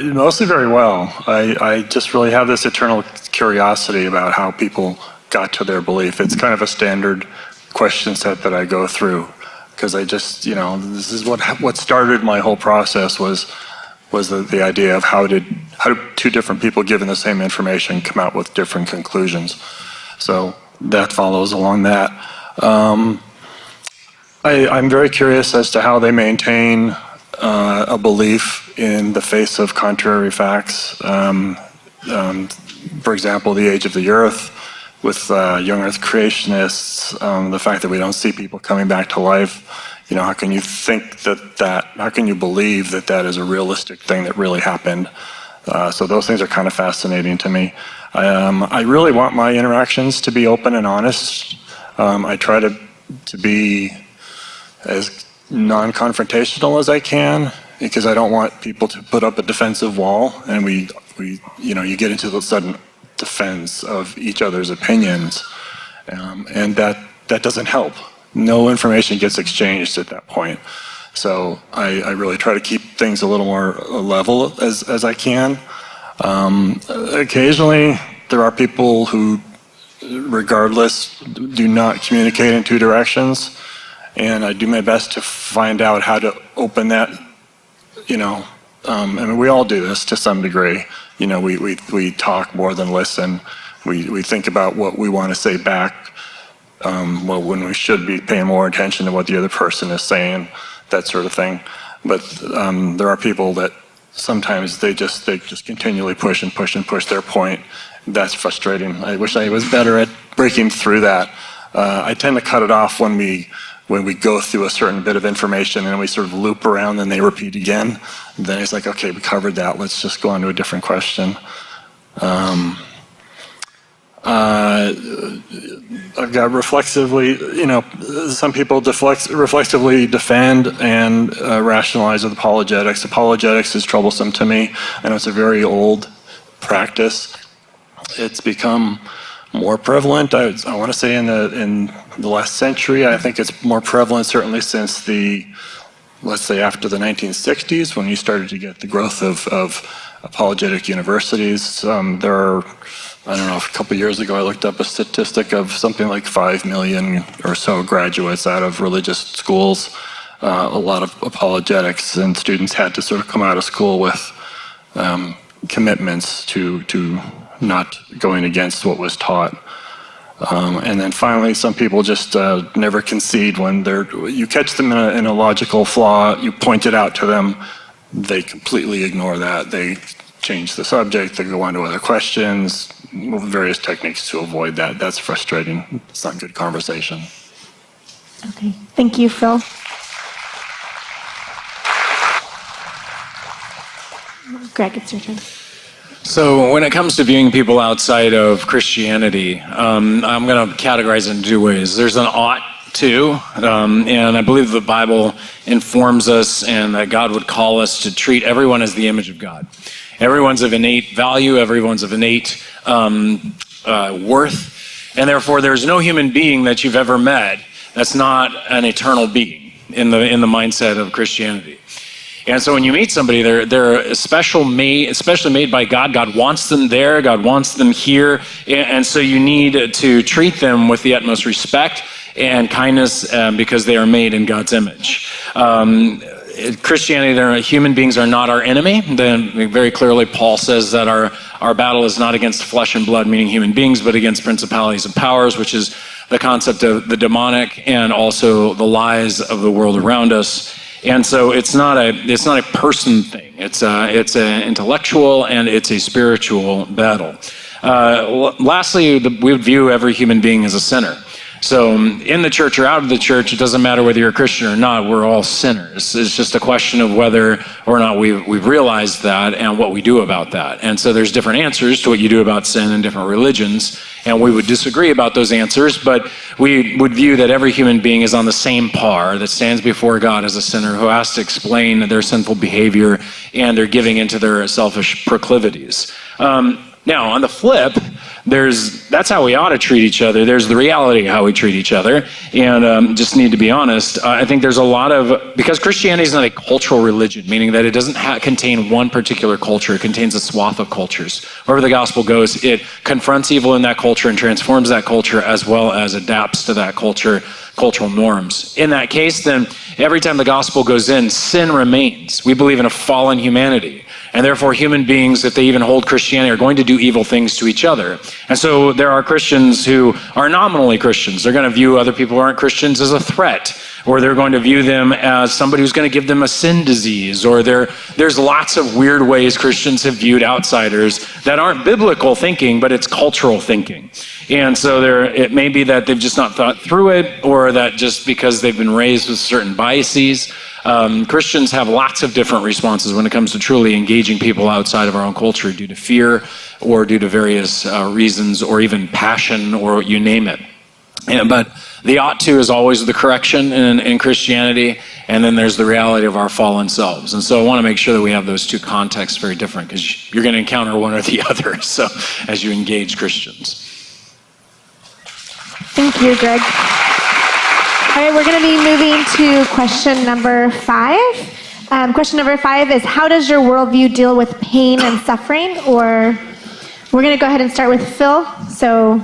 Mostly very well. I just really have this eternal curiosity about how people got to their belief. It's kind of a standard question set that I go through, because I just, this is what started my whole process was the idea of how do two different people given the same information come out with different conclusions. So that follows along that. I'm very curious as to how they maintain a belief in the face of contrary facts. For example, the age of the earth, with young earth creationists, the fact that we don't see people coming back to life. How can you think how can you believe that is a realistic thing that really happened? So those things are kind of fascinating to me. I really want my interactions to be open and honest. I try to be as non-confrontational as I can, because I don't want people to put up a defensive wall, and you get into the sudden defense of each other's opinions, and that doesn't help. No information gets exchanged at that point. So I really try to keep things a little more level as I can. Occasionally there are people who, regardless, do not communicate in two directions, and I do my best to find out how to open that. We all do this to some degree. We talk more than listen. We think about what we want to say back, when we should be paying more attention to what the other person is saying, that sort of thing. But there are people that sometimes they just continually push and push and push their point. That's frustrating. I wish I was better at breaking through that. I tend to cut it off when we go through a certain bit of information and we sort of loop around and they repeat again. Then it's like, okay, we covered that. Let's just go on to a different question. I've got reflexively, some people reflexively defend and rationalize with apologetics. Apologetics is troublesome to me. I know it's a very old practice. It's become more prevalent. I want to say in the last century. I think it's more prevalent certainly since let's say after the 1960s, when you started to get the growth of apologetic universities. There are, I don't know, a couple of years ago I looked up a statistic of something like 5 million or so graduates out of religious schools, a lot of apologetics, and students had to sort of come out of school with commitments to not going against what was taught. And then finally, some people just never concede when you catch them in a logical flaw, you point it out to them, they completely ignore that. They change the subject, they go on to other questions, various techniques to avoid that. That's frustrating. It's not good conversation. Okay, thank you, Phil. Greg, it's your turn. So when it comes to viewing people outside of Christianity, I'm going to categorize it in two ways. There's an ought to, and I believe the Bible informs us and that God would call us to treat everyone as the image of God. Everyone's of innate value, everyone's of innate worth, and therefore there's no human being that you've ever met that's not an eternal being in the mindset of Christianity. And so when you meet somebody, they're especially made by God. God wants them there. God wants them here. And so you need to treat them with the utmost respect and kindness because they are made in God's image. Christianity, human beings are not our enemy. Then very clearly Paul says that our battle is not against flesh and blood, meaning human beings, but against principalities and powers, which is the concept of the demonic and also the lies of the world around us. And so it's not a person thing. It's an intellectual and it's a spiritual battle. Lastly, we would view every human being as a sinner. So in the church or out of the church, it doesn't matter whether you're a Christian or not, we're all sinners. It's just a question of whether or not we've realized that and what we do about that. And so there's different answers to what you do about sin in different religions, and we would disagree about those answers, but we would view that every human being is on the same par, that stands before God as a sinner who has to explain their sinful behavior and they're giving into their selfish proclivities. Now, on the flip, that's how we ought to treat each other. There's the reality of how we treat each other, and just need to be honest. I think there's a lot of, because Christianity is not a cultural religion, meaning that it doesn't contain one particular culture. It contains a swath of cultures. Wherever the gospel goes, it confronts evil in that culture and transforms that culture as well as adapts to that culture, cultural norms. In that case, then, every time the gospel goes in, sin remains. We believe in a fallen humanity. And therefore, human beings, if they even hold Christianity, are going to do evil things to each other. And so there are Christians who are nominally Christians. They're going to view other people who aren't Christians as a threat, or they're going to view them as somebody who's going to give them a sin disease, or there's lots of weird ways Christians have viewed outsiders that aren't biblical thinking, but it's cultural thinking. And so it may be that they've just not thought through it, or that just because they've been raised with certain biases. Christians have lots of different responses when it comes to truly engaging people outside of our own culture due to fear or due to various reasons or even passion or you name it. But the ought to is always the correction in Christianity, and then there's the reality of our fallen selves. And so I want to make sure that we have those two contexts very different, because you're going to encounter one or the other so as you engage Christians. Thank you, Greg. All right, we're going to be moving to question number 5. Question number 5 is, how does your worldview deal with pain and suffering? Or we're going to go ahead and start with Phil. So,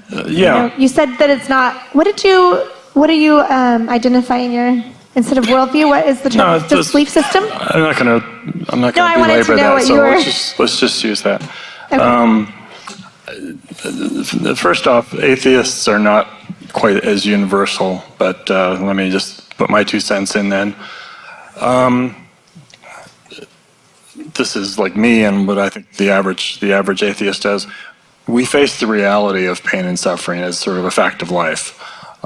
you said that it's not. What are you identifying your, instead of worldview? What is the term? No, just belief system? I'm not going to belabor that. So let's just use that. Okay. First off, atheists are not quite as universal, but let me just put my 2 cents in then. This is like me and what I think the average atheist does. We face the reality of pain and suffering as sort of a fact of life,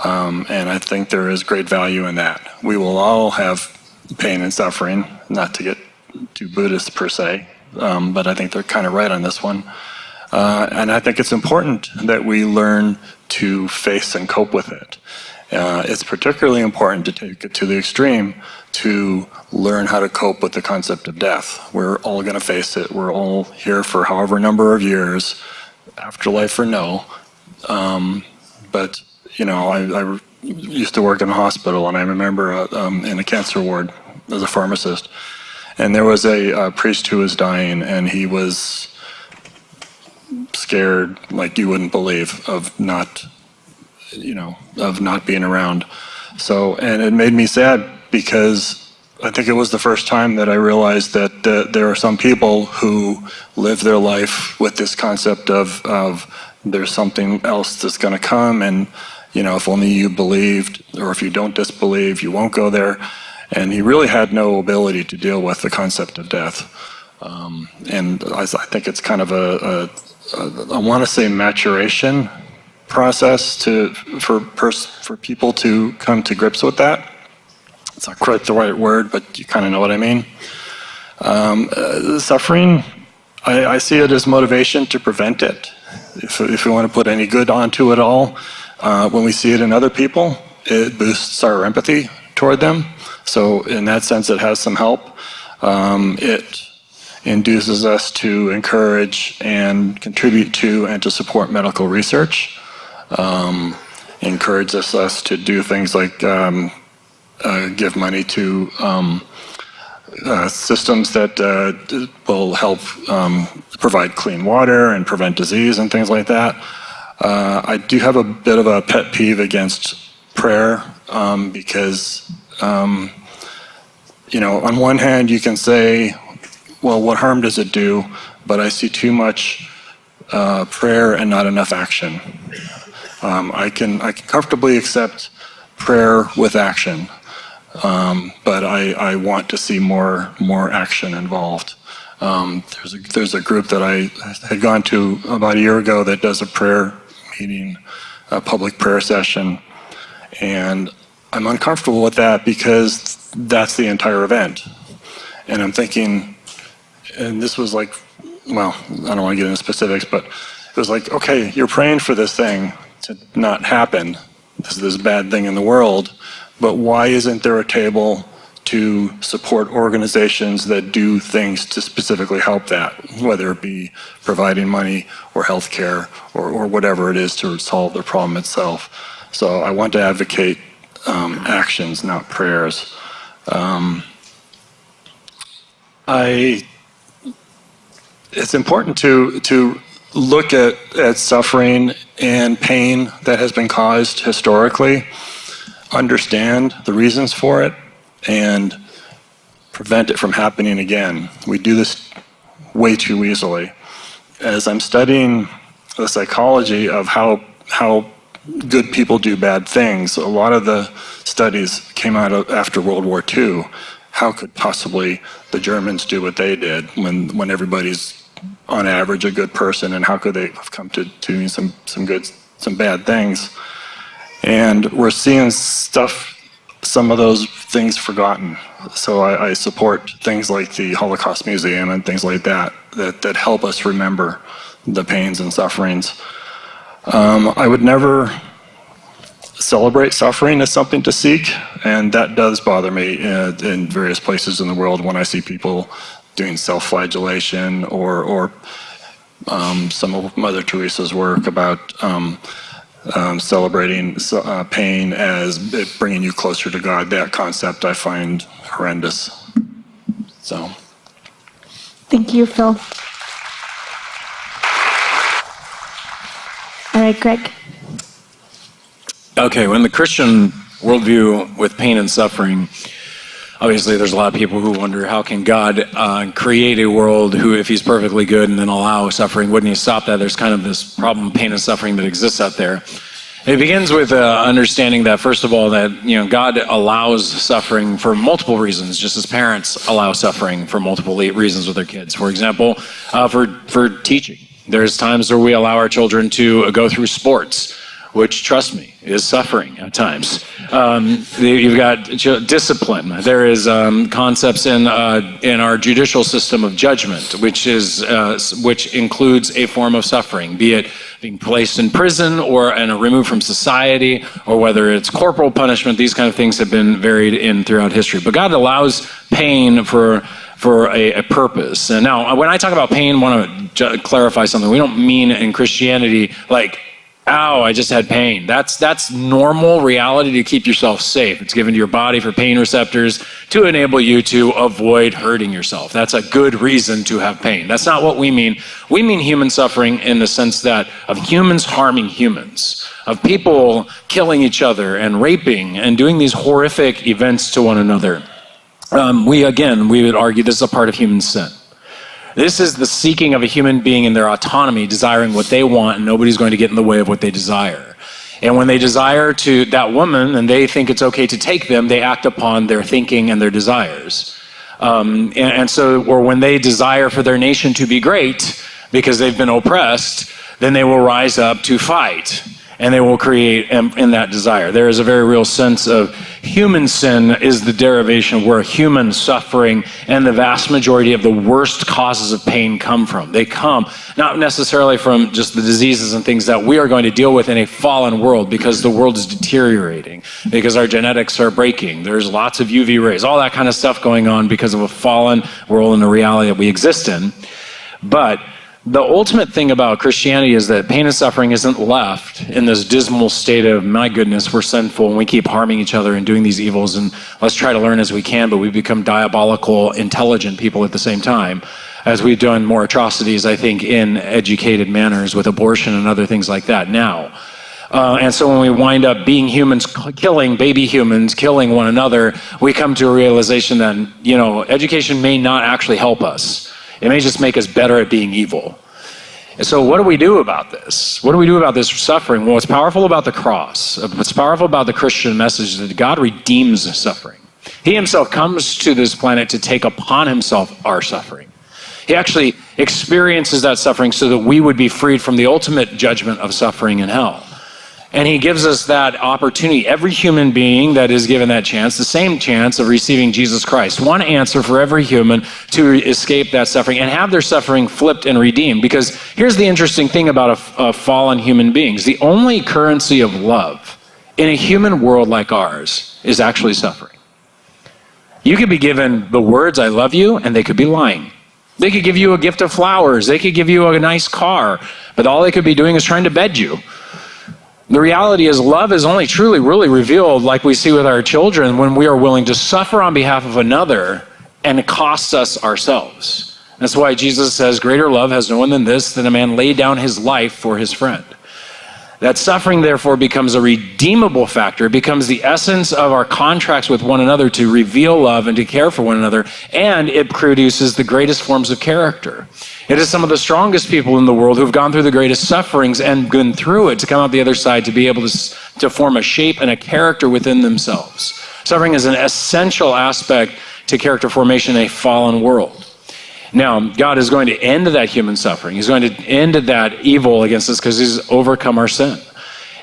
and I think there is great value in that. We will all have pain and suffering, not to get too Buddhist per se, but I think they're kind of right on this one. And I think it's important that we learn to face and cope with it. It's particularly important to take it to the extreme to learn how to cope with the concept of death. We're all going to face it. We're all here for however number of years, afterlife or no. But, you know, I used to work in a hospital, and I remember in a cancer ward as a pharmacist. And there was a priest who was dying, and he was scared like you wouldn't believe of not being around. So, and it made me sad because I think it was the first time that I realized that there are some people who live their life with this concept of there's something else that's going to come, and you know, if only you believed, or if you don't disbelieve, you won't go there. And he really had no ability to deal with the concept of death. And I think it's kind of I want to say maturation process for people to come to grips with that. It's not quite the right word, but you kind of know what I mean. Suffering, I see it as motivation to prevent it. If we want to put any good onto it all, when we see it in other people, it boosts our empathy toward them. So in that sense, it has some help. It induces us to encourage and contribute to and to support medical research. Encourages us to do things like give money to systems that will help provide clean water and prevent disease and things like that. I do have a bit of a pet peeve against prayer because, you know, on one hand you can say, well, what harm does it do? But I see too much prayer and not enough action. I can comfortably accept prayer with action, but I want to see more action involved. There's a group that I had gone to about a year ago that does a prayer meeting, a public prayer session, and I'm uncomfortable with that because that's the entire event. And I'm thinking, and this was like, well, I don't want to get into specifics, but it was like, okay, you're praying for this thing to not happen, this bad thing in the world, but why isn't there a table to support organizations that do things to specifically help that, whether it be providing money or healthcare or whatever it is to solve the problem itself. So I want to advocate actions, not prayers. It's important to look at suffering and pain that has been caused historically, understand the reasons for it, and prevent it from happening again. We do this way too easily. As I'm studying the psychology of how good people do bad things, a lot of the studies came out after World War II. How could possibly the Germans do what they did when everybody's on average a good person, and how could they have come to doing some bad things? And we're seeing some of those things forgotten. So I support things like the Holocaust Museum and things like that help us remember the pains and sufferings. I would never celebrate suffering as something to seek, and that does bother me in various places in the world when I see people doing self-flagellation or some of Mother Teresa's work about celebrating pain as it bringing you closer to God. That concept I find horrendous. So. Thank you, Phil. All right, Greg. Okay, when the Christian worldview with pain and suffering, obviously there's a lot of people who wonder, how can God create a world who, if he's perfectly good and then allow suffering, wouldn't he stop that? There's kind of this problem, pain and suffering that exists out there. It begins with understanding that, first of all, that God allows suffering for multiple reasons, just as parents allow suffering for multiple reasons with their kids. For example, for teaching. There's times where we allow our children to go through sports, which, trust me, is suffering at times. You've got discipline. There is concepts in our judicial system of judgment, which includes a form of suffering, be it being placed in prison or removed from society, or whether it's corporal punishment. These kind of things have been varied in throughout history. But God allows pain for a purpose. And now, when I talk about pain, I want to clarify something. We don't mean in Christianity like, ow, I just had pain. That's normal reality to keep yourself safe. It's given to your body for pain receptors to enable you to avoid hurting yourself. That's a good reason to have pain. That's not what we mean. We mean human suffering in the sense that of humans harming humans, of people killing each other and raping and doing these horrific events to one another. We would argue this is a part of human sin. This is the seeking of a human being in their autonomy, desiring what they want, and nobody's going to get in the way of what they desire. And when they desire to that woman, and they think it's okay to take them, they act upon their thinking and their desires. Or when they desire for their nation to be great because they've been oppressed, then they will rise up to fight. And they will create in that desire. There is a very real sense of human sin is the derivation of where human suffering and the vast majority of the worst causes of pain come from. They come not necessarily from just the diseases and things that we are going to deal with in a fallen world, because the world is deteriorating, because our genetics are breaking. There's lots of UV rays, all that kind of stuff going on because of a fallen world and the reality that we exist in. But the ultimate thing about Christianity is that pain and suffering isn't left in this dismal state of, my goodness, we're sinful and we keep harming each other and doing these evils, and let's try to learn as we can, but we become diabolical, intelligent people at the same time, as we've done more atrocities, I think, in educated manners with abortion and other things like that now. And so when we wind up being humans, killing baby humans, killing one another, we come to a realization that, education may not actually help us. It may just make us better at being evil. And so what do we do about this? What do we do about this suffering? Well, what's powerful about the cross, what's powerful about the Christian message is that God redeems suffering. He himself comes to this planet to take upon himself our suffering. He actually experiences that suffering so that we would be freed from the ultimate judgment of suffering in hell. And he gives us that opportunity. Every human being that is given that chance, the same chance of receiving Jesus Christ. One answer for every human to escape that suffering and have their suffering flipped and redeemed. Because here's the interesting thing about a fallen human beings. The only currency of love in a human world like ours is actually suffering. You could be given the words, I love you, and they could be lying. They could give you a gift of flowers. They could give you a nice car. But all they could be doing is trying to bed you. The reality is love is only truly, really revealed, like we see with our children, when we are willing to suffer on behalf of another and it costs us ourselves. That's why Jesus says, greater love has no one than this, that a man lay down his life for his friend. That suffering, therefore, becomes a redeemable factor. It becomes the essence of our contracts with one another to reveal love and to care for one another, and it produces the greatest forms of character. It is some of the strongest people in the world who have gone through the greatest sufferings and gone through it to come out the other side to be able to form a shape and a character within themselves. Suffering is an essential aspect to character formation in a fallen world. Now, God is going to end that human suffering. He's going to end that evil against us because he's overcome our sin.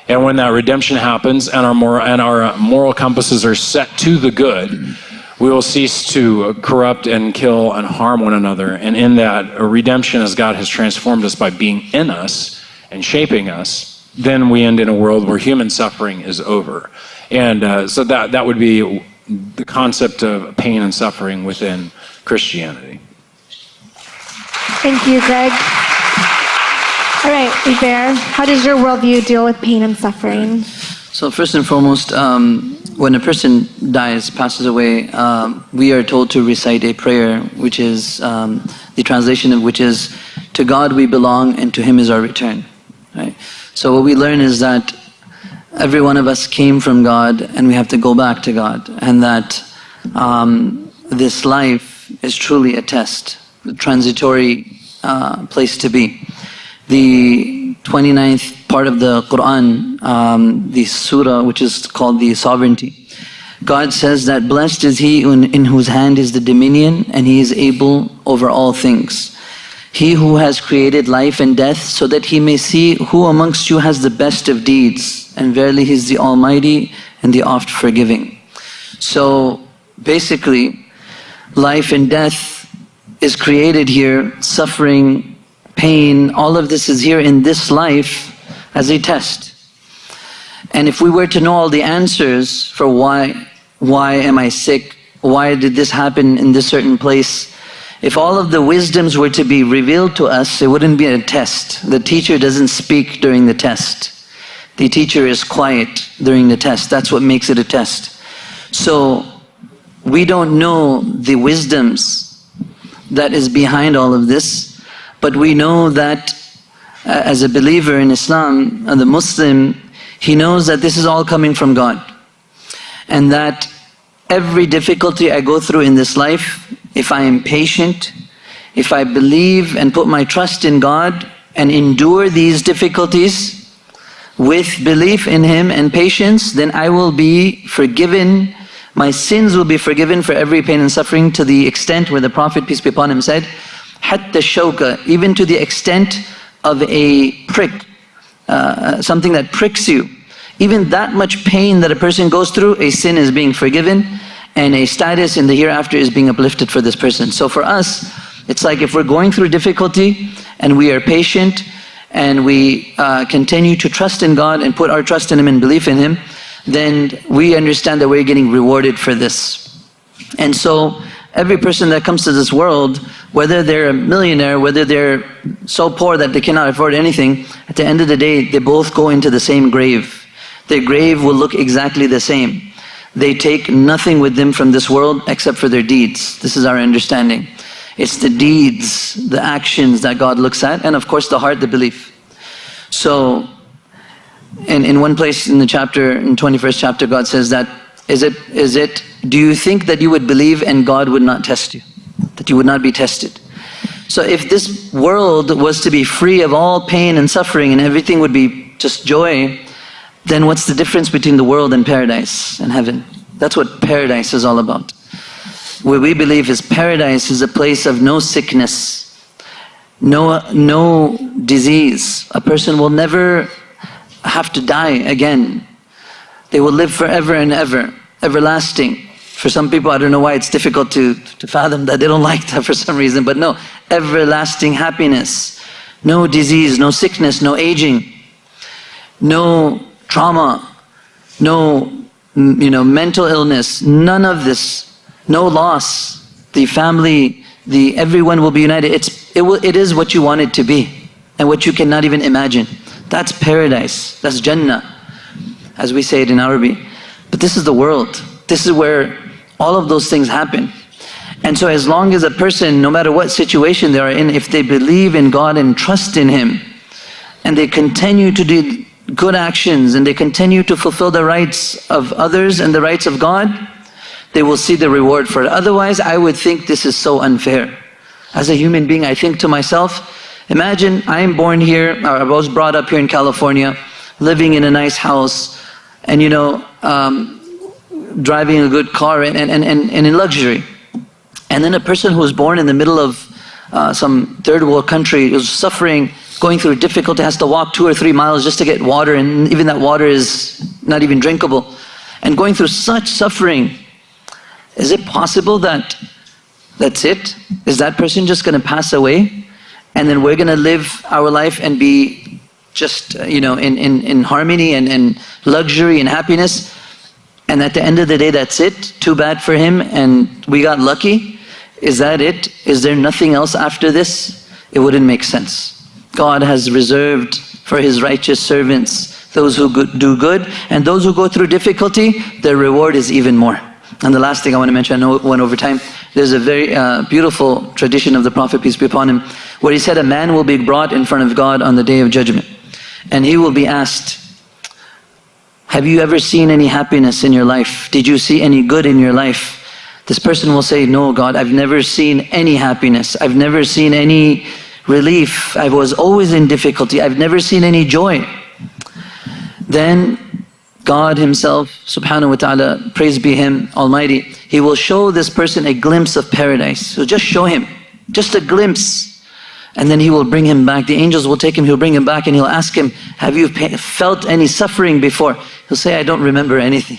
And when that redemption happens and our moral compasses are set to the good, we will cease to corrupt and kill and harm one another. And in that redemption, as God has transformed us by being in us and shaping us, then we end in a world where human suffering is over. And so that would be the concept of pain and suffering within Christianity. Thank you, Greg. All right, Bear, how does your worldview deal with pain and suffering? So first and foremost, when a person dies, passes away, we are told to recite a prayer, which is the translation of which is, to God we belong and to him is our return. Right? So what we learn is that every one of us came from God and we have to go back to God, and that this life is truly a test, a transitory place to be. The 29th part of the Quran, the surah which is called the Sovereignty, God says that blessed is he in whose hand is the dominion and he is able over all things. He who has created life and death so that he may see who amongst you has the best of deeds, and verily he is the Almighty and the oft forgiving. So basically, life and death is created here, suffering, pain, all of this is here in this life as a test. And if we were to know all the answers for why am I sick, why did this happen in this certain place, if all of the wisdoms were to be revealed to us, it wouldn't be a test. The teacher doesn't speak during the test. The teacher is quiet during the test. That's what makes it a test. So we don't know the wisdoms that is behind all of this, but we know that as a believer in Islam, the Muslim, he knows that this is all coming from God. And that every difficulty I go through in this life, if I am patient, if I believe and put my trust in God and endure these difficulties with belief in Him and patience, then I will be forgiven. My sins will be forgiven for every pain and suffering, to the extent where the Prophet, peace be upon him, said, "Hatta shawka," even to the extent of a prick, something that pricks you. Even that much pain that a person goes through, a sin is being forgiven, and a status in the hereafter is being uplifted for this person. So for us, it's like if we're going through difficulty and we are patient and we continue to trust in God and put our trust in Him and belief in Him, then we understand that we're getting rewarded for this. And so every person that comes to this world, whether they're a millionaire, whether they're so poor that they cannot afford anything, at the end of the day, they both go into the same grave. Their grave will look exactly the same. They take nothing with them from this world except for their deeds. This is our understanding. It's the deeds, the actions that God looks at, and of course the heart, the belief. So, in one place in the chapter, in 21st chapter, God says that, do you think that you would believe and God would not test you? That you would not be tested? So if this world was to be free of all pain and suffering and everything would be just joy, then what's the difference between the world and paradise and heaven? That's what paradise is all about. What we believe is paradise is a place of no sickness, no disease. A person will never have to die again. They will live forever and ever, everlasting. For some people, I don't know why it's difficult to fathom that. They don't like that for some reason, but no, everlasting happiness, no disease, no sickness, no aging, no trauma, no mental illness, none of this, no loss. The family, everyone will be united. It is what you want it to be and what you cannot even imagine. That's paradise, that's Jannah, as we say it in Arabic. But this is the world. This is where all of those things happen. And so as long as a person, no matter what situation they are in, if they believe in God and trust in Him, and they continue to do good actions, and they continue to fulfill the rights of others and the rights of God, they will see the reward for it. Otherwise, I would think this is so unfair. As a human being, I think to myself, imagine I am born here, or I was brought up here in California, living in a nice house, and driving a good car and in luxury. And then a person who was born in the middle of some third world country, is suffering, going through difficulty, has to walk 2 or 3 miles just to get water, and even that water is not even drinkable. And going through such suffering, is it possible that that's it? Is that person just going to pass away? And then we're going to live our life and be just, in harmony and luxury and happiness? And at the end of the day, that's it? Too bad for him and we got lucky? Is that it? Is there nothing else after this? It wouldn't make sense. God has reserved for His righteous servants, those who do good, and those who go through difficulty, their reward is even more. And the last thing I want to mention, I know it went over time, there's a very beautiful tradition of the Prophet, peace be upon him, where he said a man will be brought in front of God on the Day of Judgment, and he will be asked, have you ever seen any happiness in your life? Did you see any good in your life? This person will say, no, God, I've never seen any happiness. I've never seen any relief. I was always in difficulty. I've never seen any joy. Then God Himself, subhanahu wa ta'ala, praise be Him, Almighty, He will show this person a glimpse of paradise. So just show him, just a glimpse. And then he will bring him back. The angels will take him, he'll bring him back, and he'll ask him, have you felt any suffering before? He'll say, I don't remember anything.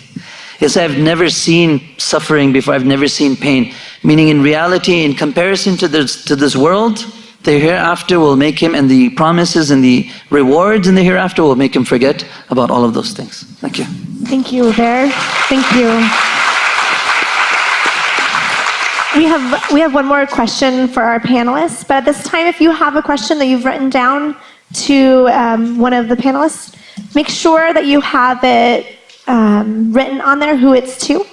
He'll say, I've never seen suffering before, I've never seen pain. Meaning in reality, in comparison to this world, the hereafter will make him, and the promises and the rewards in the hereafter will make him forget about all of those things. Thank you. Thank you, Uber. Thank you. We have one more question for our panelists, but at this time, if you have a question that you've written down to one of the panelists, make sure that you have it written on there who it's to.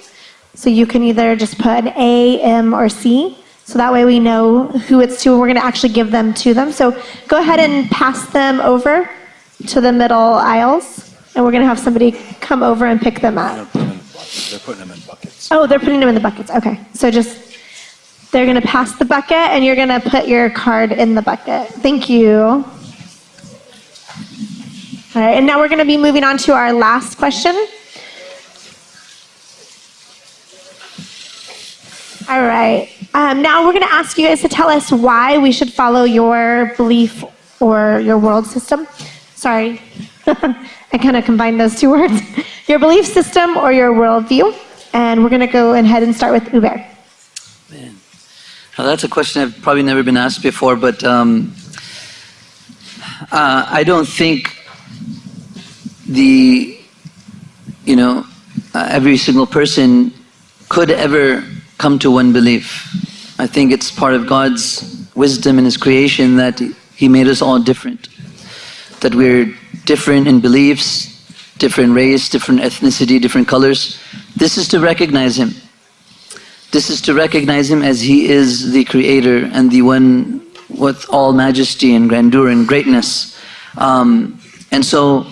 So you can either just put A, M, or C, so that way we know who it's to, and we're going to actually give them to them. So go ahead and pass them over to the middle aisles, and we're going to have somebody come over and pick them up. They're putting them in buckets. Oh, they're putting them in the buckets. Okay. So they're going to pass the bucket, and you're going to put your card in the bucket. Thank you. All right, and now we're going to be moving on to our last question. All right. Now we're going to ask you guys to tell us why we should follow your belief or your world system. Sorry. I kind of combined those two words. Your belief system or your worldview. And we're going to go ahead and start with Uber. Man. Now that's a question I've probably never been asked before, but I don't think every single person could ever come to one belief. I think it's part of God's wisdom in His creation that He made us all different. That we're different in beliefs, different race, different ethnicity, different colors. This is to recognize Him. This is to recognize Him as He is the Creator and the one with all majesty and grandeur and greatness. And so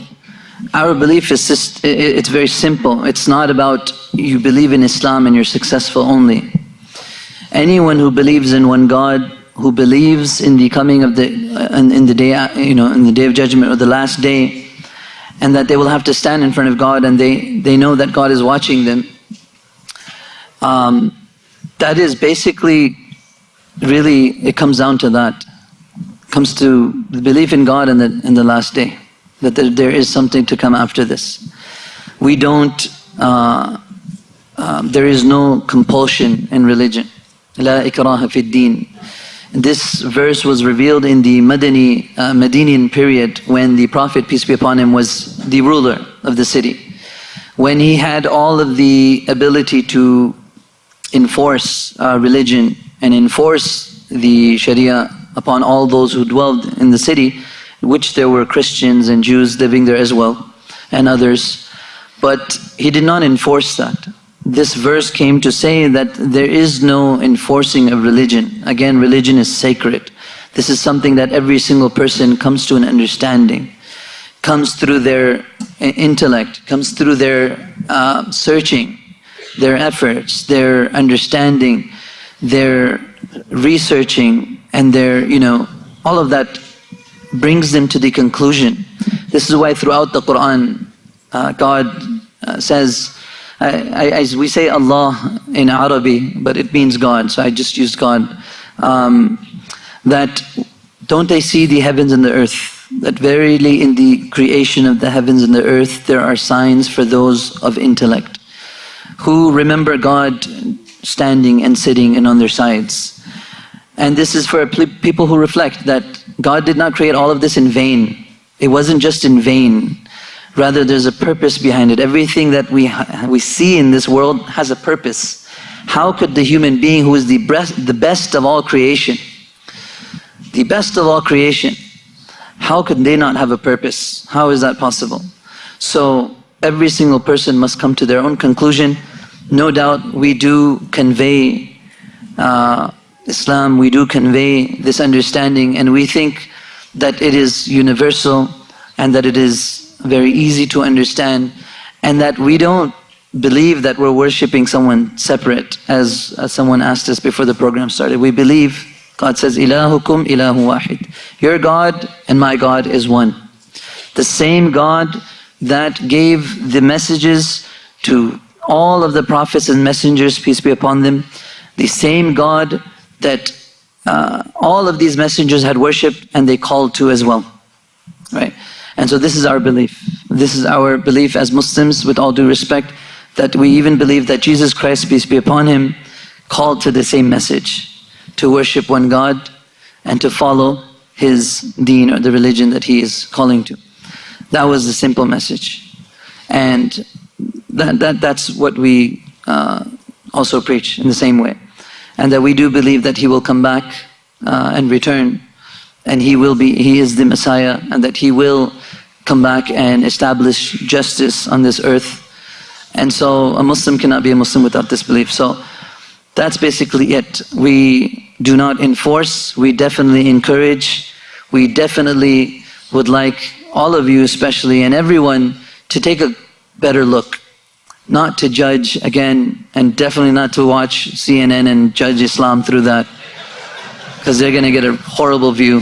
our belief is it's very simple. It's not about you believe in Islam and you're successful only. Anyone who believes in one God, who believes in the coming of in the day of judgment or the last day, and that they will have to stand in front of God, and they know that God is watching them. That is basically, really, it comes down to that. It comes to the belief in God and the last day, that there is something to come after this. We don't, there is no compulsion in religion. La ikraha fi din. This verse was revealed in the Madinian period when the Prophet, peace be upon him, was the ruler of the city. When he had all of the ability to enforce religion and enforce the Sharia upon all those who dwelled in the city, which there were Christians and Jews living there as well, and others. But he did not enforce that. This verse came to say that there is no enforcing of religion. Again, religion is sacred. This is something that every single person comes to an understanding, comes through their intellect, comes through their searching, their efforts, their understanding, their researching, and their, all of that brings them to the conclusion. This is why throughout the Quran, God says, we say Allah in Arabic, but it means God, so I just used God. That don't they see the heavens and the earth? That verily in the creation of the heavens and the earth there are signs for those of intellect, who remember God standing and sitting and on their sides. And this is for people who reflect that God did not create all of this in vain. It wasn't just in vain. Rather, there's a purpose behind it. Everything that we see in this world has a purpose. How could the human being, who is the best of all creation, the best of all creation, how could they not have a purpose? How is that possible? So every single person must come to their own conclusion. No doubt we do convey Islam, we do convey this understanding, and we think that it is universal and that it is very easy to understand, and that we don't believe that we're worshipping someone separate, as someone asked us before the program started. We believe, God says, Ilahukum ilahu wahid. Your God and my God is one. The same God that gave the messages to all of the prophets and messengers, peace be upon them, the same God that all of these messengers had worshipped and they called to as well, right? And so this is our belief. This is our belief as Muslims, with all due respect, that we even believe that Jesus Christ, peace be upon him, called to the same message, to worship one God and to follow his deen, or the religion that he is calling to. That was the simple message. And that's what we also preach in the same way. And that we do believe that he will come back and return, and he is the Messiah, and that he will come back and establish justice on this earth. And so a Muslim cannot be a Muslim without this belief. So that's basically it. We do not enforce, we definitely encourage, we definitely would like all of you especially, and everyone, to take a better look. Not to judge again, and definitely not to watch CNN and judge Islam through that, because they're going to get a horrible view.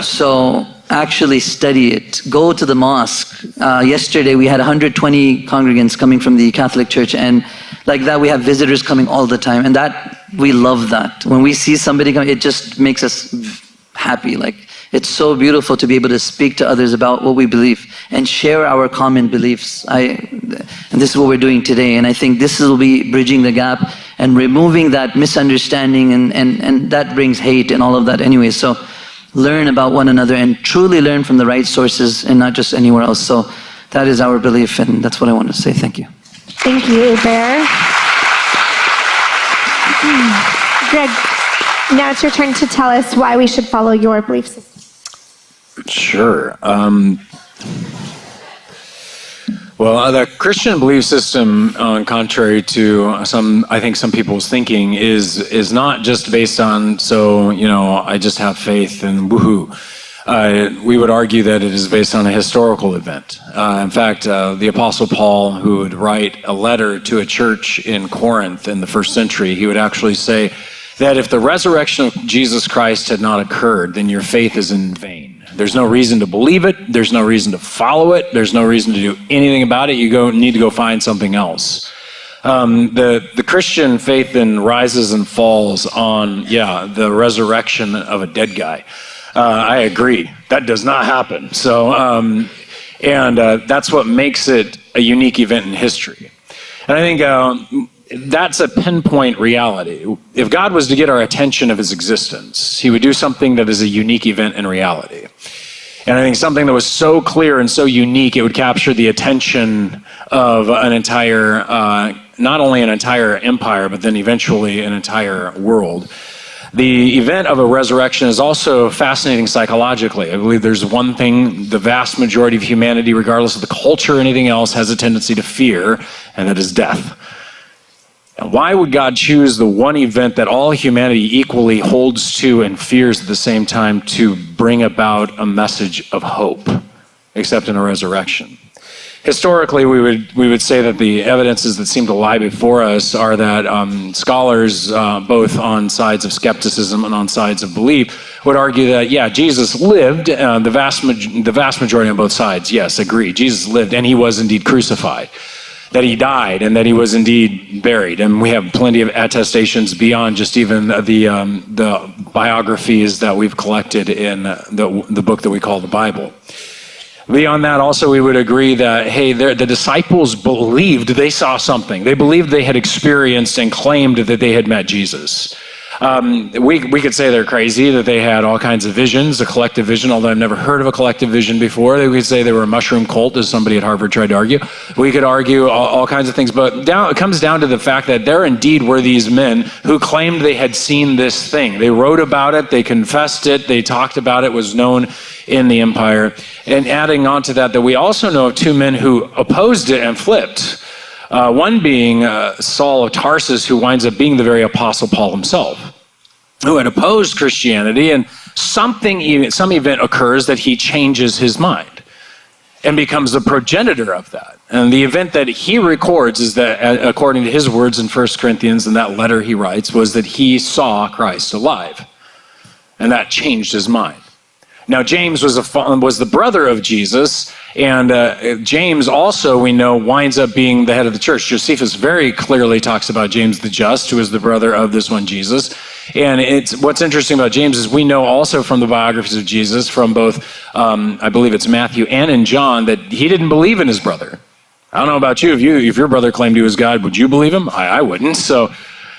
So actually study it. Go to the mosque. Yesterday we had 120 congregants coming from the Catholic Church, and like that we have visitors coming all the time, and that, we love that. When we see somebody come, it just makes us happy. Like, it's so beautiful to be able to speak to others about what we believe and share our common beliefs. And this is what we're doing today. And I think this will be bridging the gap and removing that misunderstanding, and that brings hate and all of that anyway. So learn about one another and truly learn from the right sources and not just anywhere else. So that is our belief, and that's what I want to say. Thank you. Thank you, Bear. Greg, now it's your turn to tell us why we should follow your belief system. Sure. Well, the Christian belief system, contrary to I think some people's thinking, is not just based on, I just have faith and woohoo. We would argue that it is based on a historical event. In fact, the Apostle Paul, who would write a letter to a church in Corinth in the first century, he would actually say that if the resurrection of Jesus Christ had not occurred, then your faith is in vain. There's no reason to believe it. There's no reason to follow it. There's no reason to do anything about it. You need to go find something else. The Christian faith then rises and falls on, the resurrection of a dead guy. I agree. That does not happen. So, that's what makes it a unique event in history. And I think that's a pinpoint reality. If God was to get our attention of his existence, he would do something that is a unique event in reality. And I think something that was so clear and so unique, it would capture the attention of an entire, not only an entire empire, but then eventually an entire world. The event of a resurrection is also fascinating psychologically. I believe there's one thing the vast majority of humanity, regardless of the culture or anything else, has a tendency to fear, and that is death. And why would God choose the one event that all humanity equally holds to and fears at the same time to bring about a message of hope, except in a resurrection? Historically, we would say that the evidences that seem to lie before us are that scholars, both on sides of skepticism and on sides of belief, would argue that, Jesus lived, the vast majority on both sides, yes, agree. Jesus lived, and he was indeed crucified. That he died, and that he was indeed buried. And we have plenty of attestations beyond just even the biographies that we've collected in the book that we call the Bible. Beyond that, also, we would agree that, the disciples believed they saw something. They believed they had experienced and claimed that they had met Jesus. We could say they're crazy, that they had all kinds of visions, a collective vision, although I've never heard of a collective vision before. We could say they were a mushroom cult, as somebody at Harvard tried to argue. We could argue all kinds of things, but it comes down to the fact that there indeed were these men who claimed they had seen this thing. They wrote about it, they confessed it, they talked about it, was known in the empire. And adding on to that we also know of two men who opposed it and flipped. One being Saul of Tarsus, who winds up being the very Apostle Paul himself, who had opposed Christianity, and some event occurs that he changes his mind and becomes the progenitor of that. And the event that he records is that, according to his words in 1 Corinthians, in that letter he writes, was that he saw Christ alive. And that changed his mind. Now, James was the brother of Jesus, and James also, we know, winds up being the head of the church. Josephus very clearly talks about James the Just, who is the brother of this one Jesus. And what's interesting about James is we know also from the biographies of Jesus, from both, I believe it's Matthew and in John, that he didn't believe in his brother. I don't know about you. If your brother claimed he was God, would you believe him? I wouldn't. So,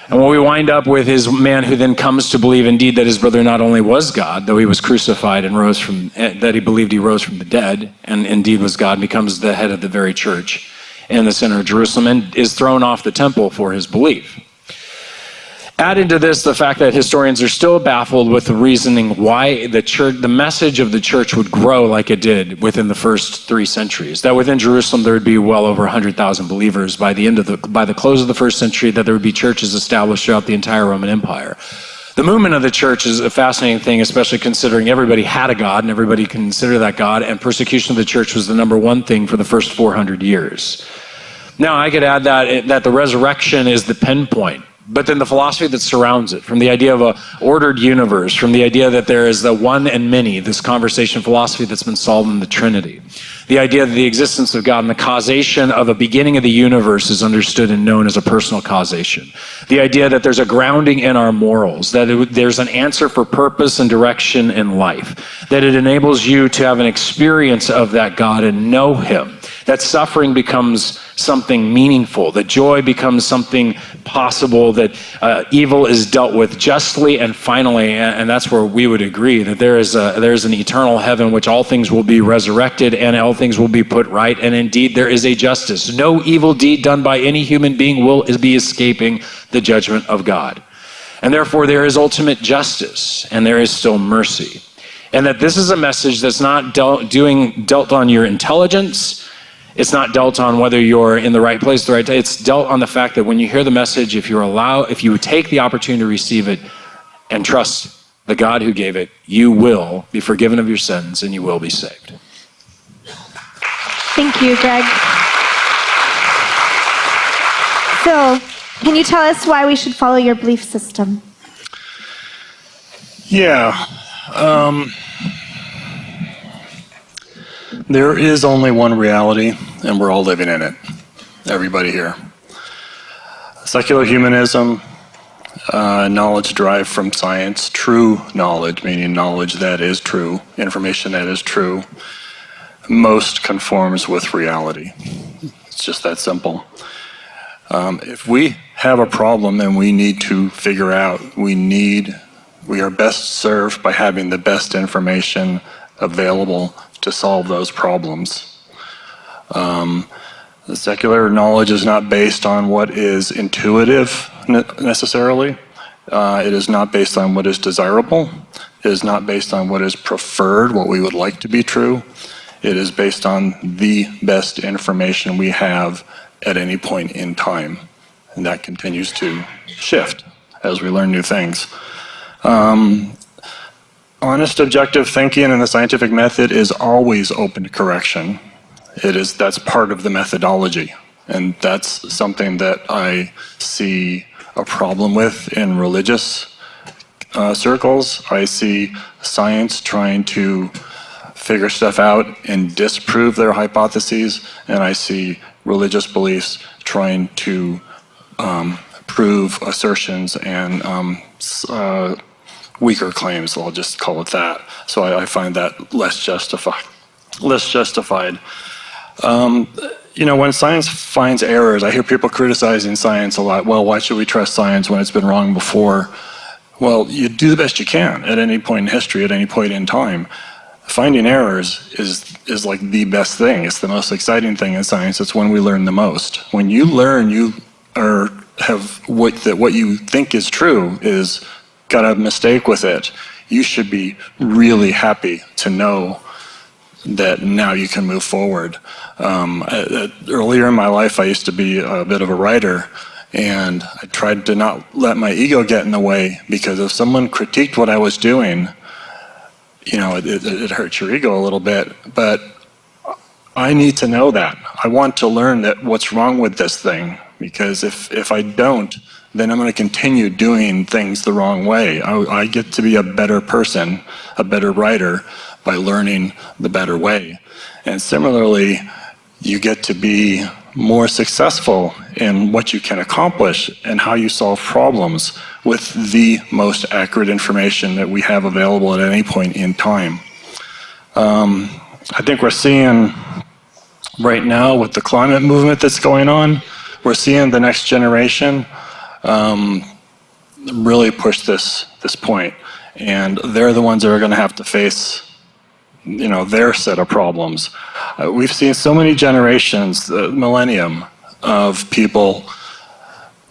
and what we wind up with is a man who then comes to believe indeed that his brother not only was God, though he was crucified and that he believed he rose from the dead, and indeed was God, and becomes the head of the very church in the center of Jerusalem, and is thrown off the temple for his belief. Add into this the fact that historians are still baffled with the reasoning why the message of the church would grow like it did within the first 3 centuries. That within Jerusalem there would be well over 100,000 believers by the close of the first century, that there would be churches established throughout the entire Roman Empire. The movement of the church is a fascinating thing, especially considering everybody had a God and everybody considered that God, and persecution of the church was the number one thing for the first 400 years. Now, I could add that the resurrection is the pinpoint. But then the philosophy that surrounds it, from the idea of an ordered universe, from the idea that there is the one and many, this conversation philosophy that's been solved in the Trinity, the idea that the existence of God and the causation of a beginning of the universe is understood and known as a personal causation, the idea that there's a grounding in our morals, that there's an answer for purpose and direction in life, that it enables you to have an experience of that God and know him, that suffering becomes something meaningful, that joy becomes something possible, that evil is dealt with justly and finally, and that's where we would agree that there's an eternal heaven which all things will be resurrected and all things will be put right, and indeed there is a justice. No evil deed done by any human being will be escaping the judgment of God. And therefore there is ultimate justice and there is still mercy. And that this is a message that's not dealt on your intelligence. It's not dealt on whether you're in the right place, the right time. It's dealt on the fact that when you hear the message, if you would take the opportunity to receive it and trust the God who gave it, you will be forgiven of your sins and you will be saved. Thank you, Greg. Phil, can you tell us why we should follow your belief system? Yeah. There is only one reality, and we're all living in it. Everybody here. Secular humanism, knowledge derived from science, true knowledge, meaning knowledge that is true, information that is true, most conforms with reality. It's just that simple. If we have a problem and we need to figure out, we are best served by having the best information available to solve those problems. The secular knowledge is not based on what is intuitive necessarily. It is not based on what is desirable. It is not based on what is preferred, what we would like to be true. It is based on the best information we have at any point in time. And that continues to shift as we learn new things. Honest, objective thinking and the scientific method is always open to correction. That's part of the methodology. And that's something that I see a problem with in religious circles. I see science trying to figure stuff out and disprove their hypotheses, and I see religious beliefs trying to prove assertions and weaker claims, I'll just call it that. So I find that less justified. When science finds errors, I hear people criticizing science a lot. Well, why should we trust science when it's been wrong before? Well, you do the best you can at any point in history, at any point in time. Finding errors is like the best thing. It's the most exciting thing in science. It's when we learn the most. When you learn, what you think is true is got a mistake with it, you should be really happy to know that now you can move forward. Earlier in my life, I used to be a bit of a writer, and I tried to not let my ego get in the way, because if someone critiqued what I was doing, it hurts your ego a little bit, but I need to know that. I want to learn that what's wrong with this thing, because if I don't, then I'm going to continue doing things the wrong way. I get to be a better person, a better writer, by learning the better way. And similarly, you get to be more successful in what you can accomplish and how you solve problems with the most accurate information that we have available at any point in time. I think we're seeing right now with the climate movement that's going on, we're seeing the next generation really push this point, and they're the ones that are going to have to face their set of problems. We've seen so many generations, the millennium, of people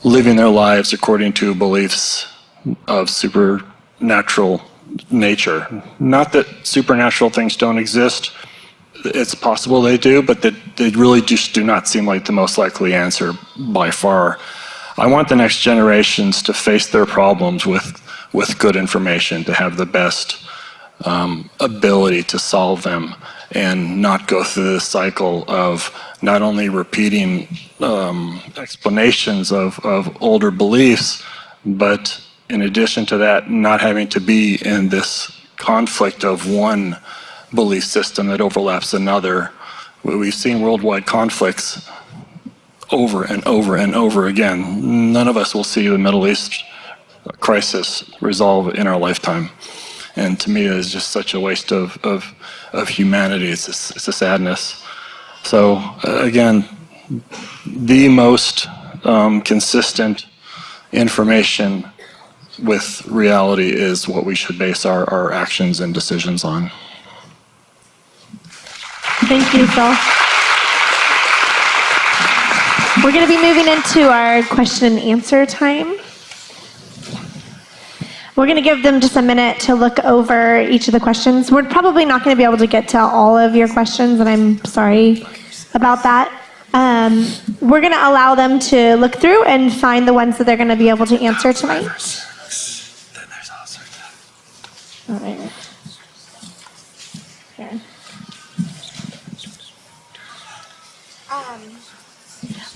living their lives according to beliefs of supernatural nature. Not that supernatural things don't exist. It's possible they do, but they really just do not seem like the most likely answer by far. I want the next generations to face their problems with good information, to have the best ability to solve them and not go through this cycle of not only repeating explanations of older beliefs, but in addition to that, not having to be in this conflict of one belief system that overlaps another. We've seen worldwide conflicts over and over and over again. None of us will see the Middle East crisis resolve in our lifetime. And to me, it is just such a waste of humanity. It's a sadness. So again, the most consistent information with reality is what we should base our actions and decisions on. Thank you, Phil. We're going to be moving into our question and answer time. We're going to give them just a minute to look over each of the questions. We're probably not going to be able to get to all of your questions, and I'm sorry about that. We're going to allow them to look through and find the ones that they're going to be able to answer tonight. All right. Here.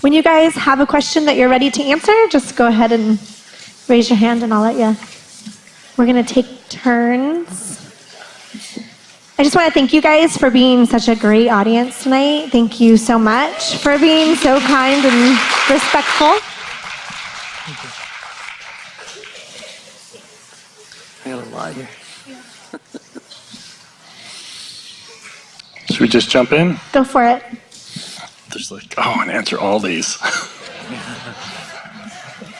When you guys have a question that you're ready to answer, just go ahead and raise your hand and I'll let you. We're going to take turns. I just want to thank you guys for being such a great audience tonight. Thank you so much for being so kind and respectful. I got a lot here. Should we just jump in? Go for it. There's and answer all these.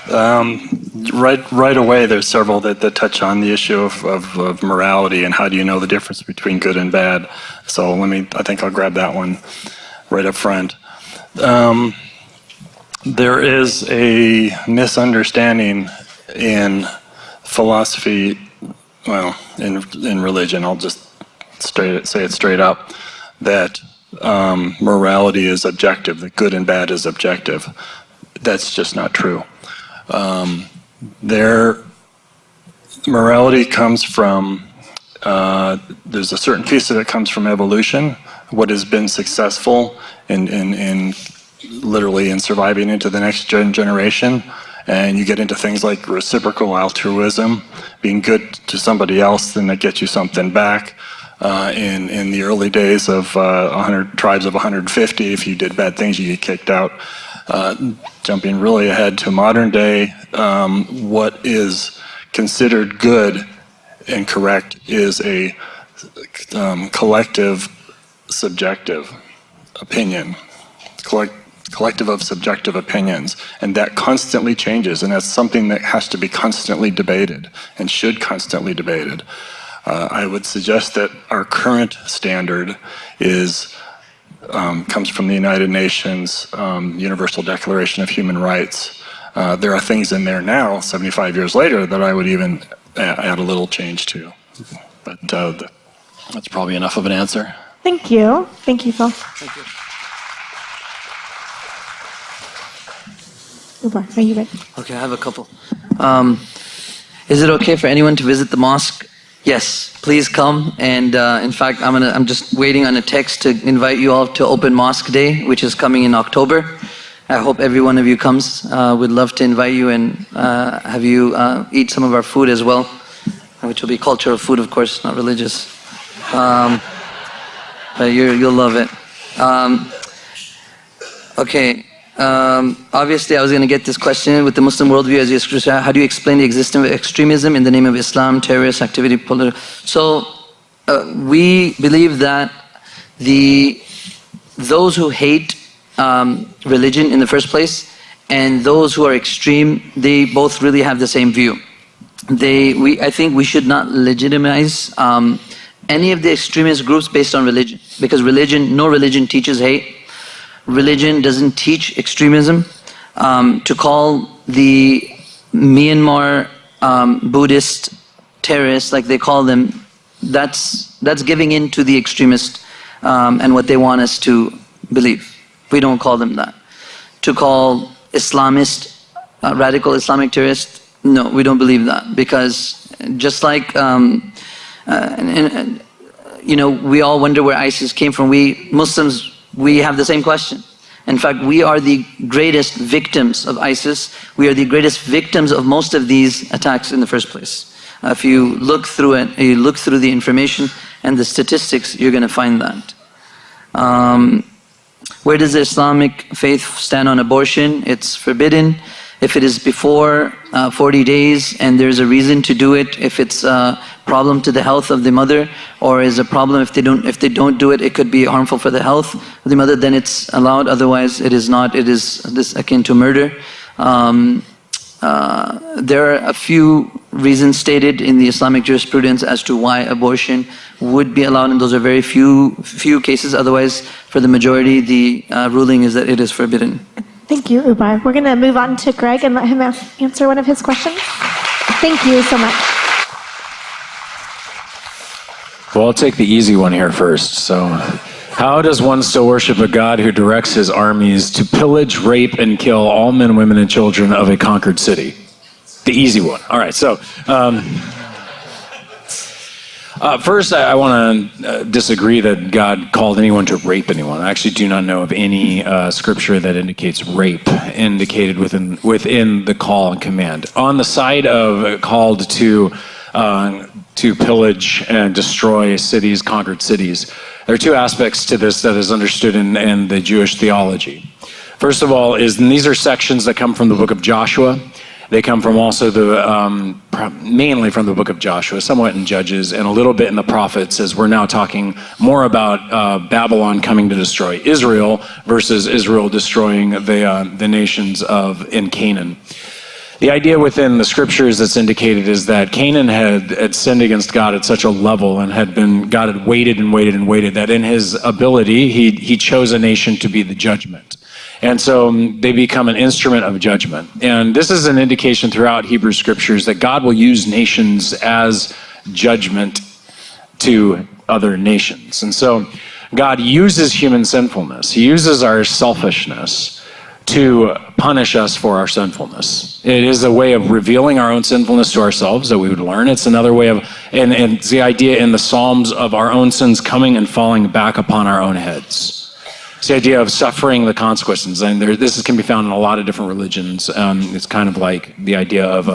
Right away, there's several that touch on the issue of morality and how do you know the difference between good and bad. So I think I'll grab that one right up front. There is a misunderstanding in philosophy, in religion, I'll just say it straight up, that morality is objective, that good and bad is objective. That's just not true. Morality comes from, there's a certain piece of it comes from evolution, what has been successful in literally in surviving into the next generation. And you get into things like reciprocal altruism, being good to somebody else, then that gets you something back. In the early days of 100 tribes of 150, if you did bad things, you get kicked out. Jumping really ahead to modern day, what is considered good and correct is a collective subjective opinion, collective of subjective opinions, and that constantly changes, and that's something that has to be constantly debated and should constantly debated. I would suggest that our current standard comes from the United Nations Universal Declaration of Human Rights. There are things in there now, 75 years later, that I would even add a little change to. But that's probably enough of an answer. Thank you. Thank you, Phil. Thank you. Ubar, are you ready? Okay, I have a couple. Is it okay for anyone to visit the mosque? Yes, please come. And in fact, I'm just waiting on a text to invite you all to Open Mosque Day, which is coming in October. I hope every one of you comes. We'd love to invite you and have you eat some of our food as well, which will be cultural food, of course, not religious. But you'll love it. Okay. Obviously, I was going to get this question with the Muslim worldview as you. How do you explain the existence of extremism in the name of Islam, terrorist activity, political? So, we believe that those who hate religion in the first place and those who are extreme, they both really have the same view. I think we should not legitimize any of the extremist groups based on religion, because no religion teaches hate. Religion doesn't teach extremism. To call the Myanmar Buddhist terrorists, like they call them, that's giving in to the extremist and what they want us to believe. We don't call them that. To call Islamist, radical Islamic terrorists, no, we don't believe that, because just like we all wonder where ISIS came from. We Muslims, we have the same question. In fact, we are the greatest victims of ISIS. We are the greatest victims of most of these attacks in the first place. If you look through it, you look through the information and the statistics, you're going to find that. Where does the Islamic faith stand on abortion? It's forbidden. If it is before 40 days and there's a reason to do it, if it's a problem to the health of the mother, or is a problem if they don't do it, it could be harmful for the health of the mother, then it's allowed. Otherwise, it is not. It is this akin to murder. There are a few reasons stated in the Islamic jurisprudence as to why abortion would be allowed, and those are very few cases. Otherwise, for the majority, the ruling is that it is forbidden. Thank you, Ubar. We're going to move on to Greg and let him answer one of his questions. Thank you so much. Well, I'll take the easy one here first. So, how does one still worship a God who directs his armies to pillage, rape, and kill all men, women, and children of a conquered city? The easy one. All right, so first I want to disagree that God called anyone to rape anyone. I actually do not know of any scripture that indicates rape indicated within the call and command. On the side of called to pillage and destroy cities, conquered cities, there are two aspects to this that is understood in the Jewish theology. First of all, and these are sections that come from the book of Joshua. They come from also mainly from the book of Joshua, somewhat in Judges, and a little bit in the prophets, as we're now talking more about Babylon coming to destroy Israel versus Israel destroying the nations in Canaan. The idea within the scriptures that's indicated is that Canaan had sinned against God at such a level, and God had waited and waited and waited, that in his ability, he chose a nation to be the judgment. And so they become an instrument of judgment. And this is an indication throughout Hebrew scriptures that God will use nations as judgment to other nations. And so God uses human sinfulness. He uses our selfishness to punish us for our sinfulness. It is a way of revealing our own sinfulness to ourselves that we would learn. It's another way of, and it's the idea in the Psalms of our own sins coming and falling back upon our own heads. It's the idea of suffering the consequences, and this can be found in a lot of different religions. It's kind of like the idea of,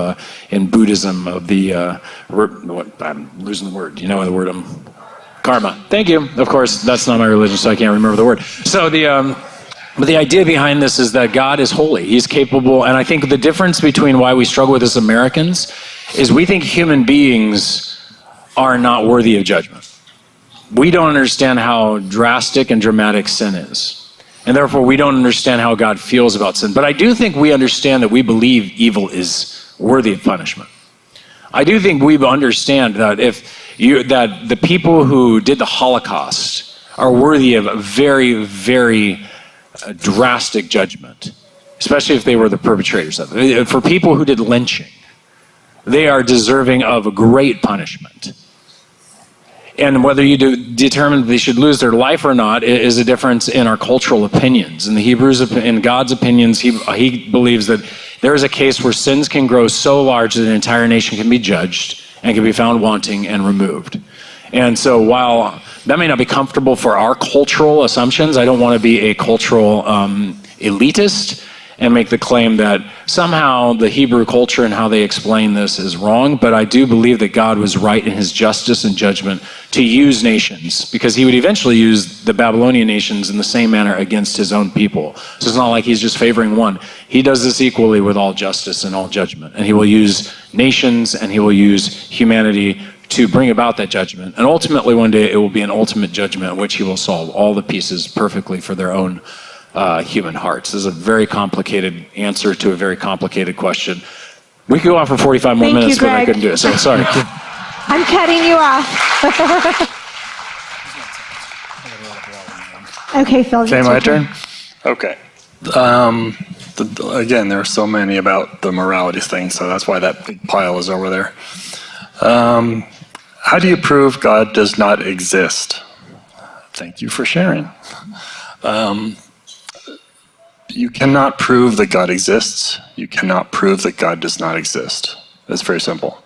in Buddhism, of I'm losing the word. You know the word, karma. Thank you. Of course, that's not my religion, so I can't remember the word. So but the idea behind this is that God is holy. He's capable, and I think the difference between why we struggle with this as Americans is we think human beings are not worthy of judgment. We don't understand how drastic and dramatic sin is. And therefore, we don't understand how God feels about sin. But I do think we understand that we believe evil is worthy of punishment. I do think we understand that that the people who did the Holocaust are worthy of a very, very drastic judgment, especially if they were the perpetrators of it. For people who did lynching, they are deserving of a great punishment. And whether you determine they should lose their life or not is a difference in our cultural opinions. In the Hebrews, in God's opinions, he believes that there is a case where sins can grow so large that an entire nation can be judged and can be found wanting and removed. And so while that may not be comfortable for our cultural assumptions, I don't want to be a cultural elitist, and make the claim that somehow the Hebrew culture and how they explain this is wrong, but I do believe that God was right in his justice and judgment to use nations, because he would eventually use the Babylonian nations in the same manner against his own people. So it's not like he's just favoring one. He does this equally with all justice and all judgment, and he will use nations and he will use humanity to bring about that judgment. And ultimately one day it will be an ultimate judgment in which he will solve all the pieces perfectly for their own human hearts. This is a very complicated answer to a very complicated question. We could go on for 45 more Thank minutes, you, but I Greg. couldn't do it, so sorry. I'm cutting you off. Okay, Phil. Okay, it's my your turn? Okay. Again, there are so many about the morality thing, so that's why that big pile is over there. How do you prove God does not exist? Thank you for sharing. You cannot prove that God exists. You cannot prove that God does not exist. It's very simple.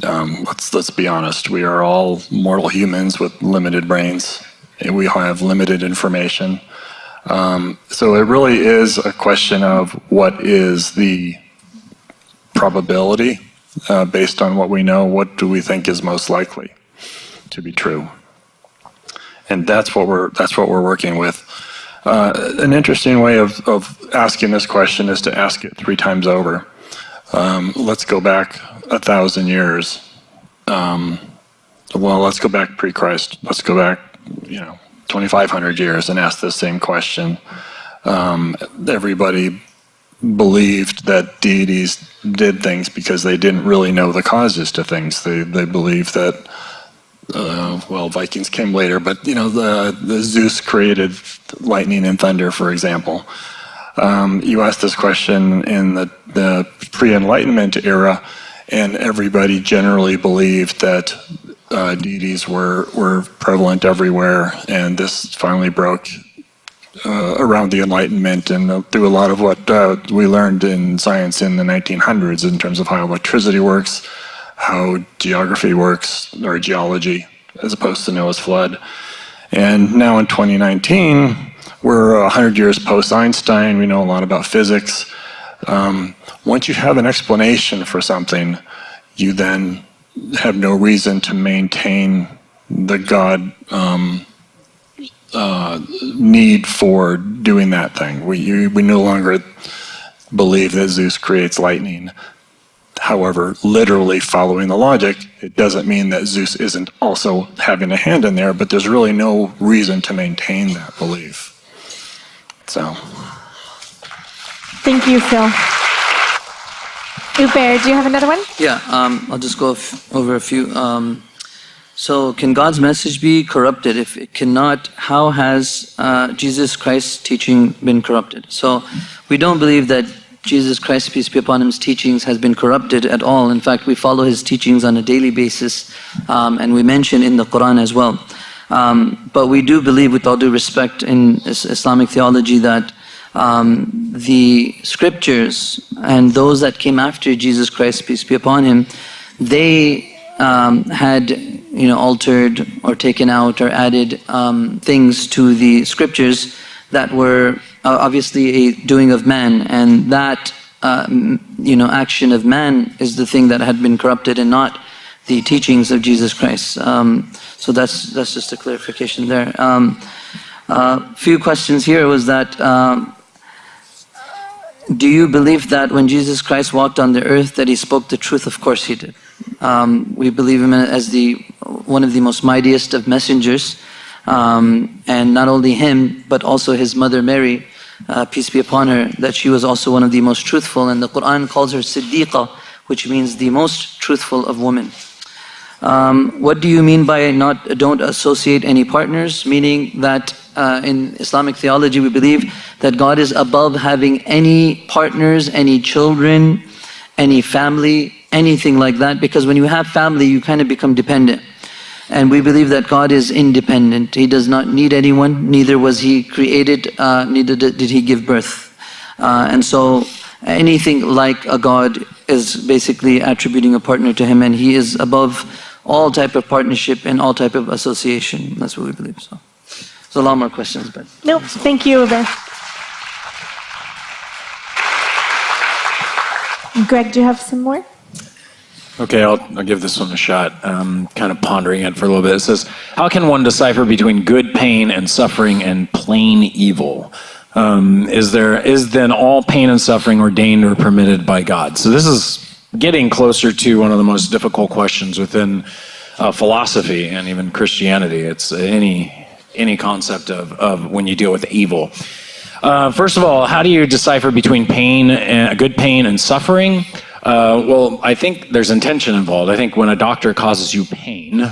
Let's be honest. We are all mortal humans with limited brains. And we have limited information. So it really is a question of what is the probability based on what we know. What do we think is most likely to be true? And that's what we're working with. An interesting way of asking this question is to ask it 3 times over. Let's go back 1,000 years. Well, let's go back pre-Christ. Let's go back, 2,500 years and ask the same question. Everybody believed that deities did things because they didn't really know the causes to things. They believed that, Vikings came later, but the Zeus created lightning and thunder, for example. You asked this question in the pre-Enlightenment era, and everybody generally believed that deities were prevalent everywhere, and this finally broke around the Enlightenment and through a lot of what we learned in science in the 1900s in terms of how electricity works, how geography works, or geology, as opposed to Noah's flood. And now in 2019, we're 100 years post-Einstein. We know a lot about physics. Once you have an explanation for something, you then have no reason to maintain the God need for doing that thing. We no longer believe that Zeus creates lightning. However, literally following the logic, it doesn't mean that Zeus isn't also having a hand in there, but there's really no reason to maintain that belief. So. Thank you, Phil. Uber, do you have another one? Yeah, I'll just go over a few. So can God's message be corrupted? If it cannot, how has Jesus Christ's teaching been corrupted? So we don't believe that Jesus Christ, peace be upon him's teachings has been corrupted at all. In fact, we follow his teachings on a daily basis, and we mention in the Quran as well. But we do believe, with all due respect in Islamic theology, that the scriptures and those that came after Jesus Christ, peace be upon him, they had altered or taken out or added things to the scriptures that were obviously a doing of man, and that action of man is the thing that had been corrupted and not the teachings of Jesus Christ. So that's just a clarification there. Few questions here was that do you believe that when Jesus Christ walked on the earth that he spoke the truth? Of course he did. We believe him as one of the most mightiest of messengers, and not only him but also his mother Mary, peace be upon her, that she was also one of the most truthful, and the Quran calls her Siddiqa, which means the most truthful of women. What do you mean by don't associate any partners? Meaning that in Islamic theology we believe that God is above having any partners, any children, any family, anything like that, because when you have family you kind of become dependent. And we believe that God is independent. He does not need anyone, neither was he created, neither did he give birth. And so anything like a God is basically attributing a partner to him, and he is above all type of partnership and all type of association. That's what we believe. So there's a lot more questions, but Nope, thank you, Uber. Greg, do you have some more? Okay, I'll give this one a shot. Kind of pondering it for a little bit. It says, how can one decipher between good pain and suffering and plain evil? Is then all pain and suffering ordained or permitted by God? So this is getting closer to one of the most difficult questions within philosophy and even Christianity. It's any concept of when you deal with evil. First of all, how do you decipher between good pain and suffering? Well, I think there's intention involved. I think when a doctor causes you pain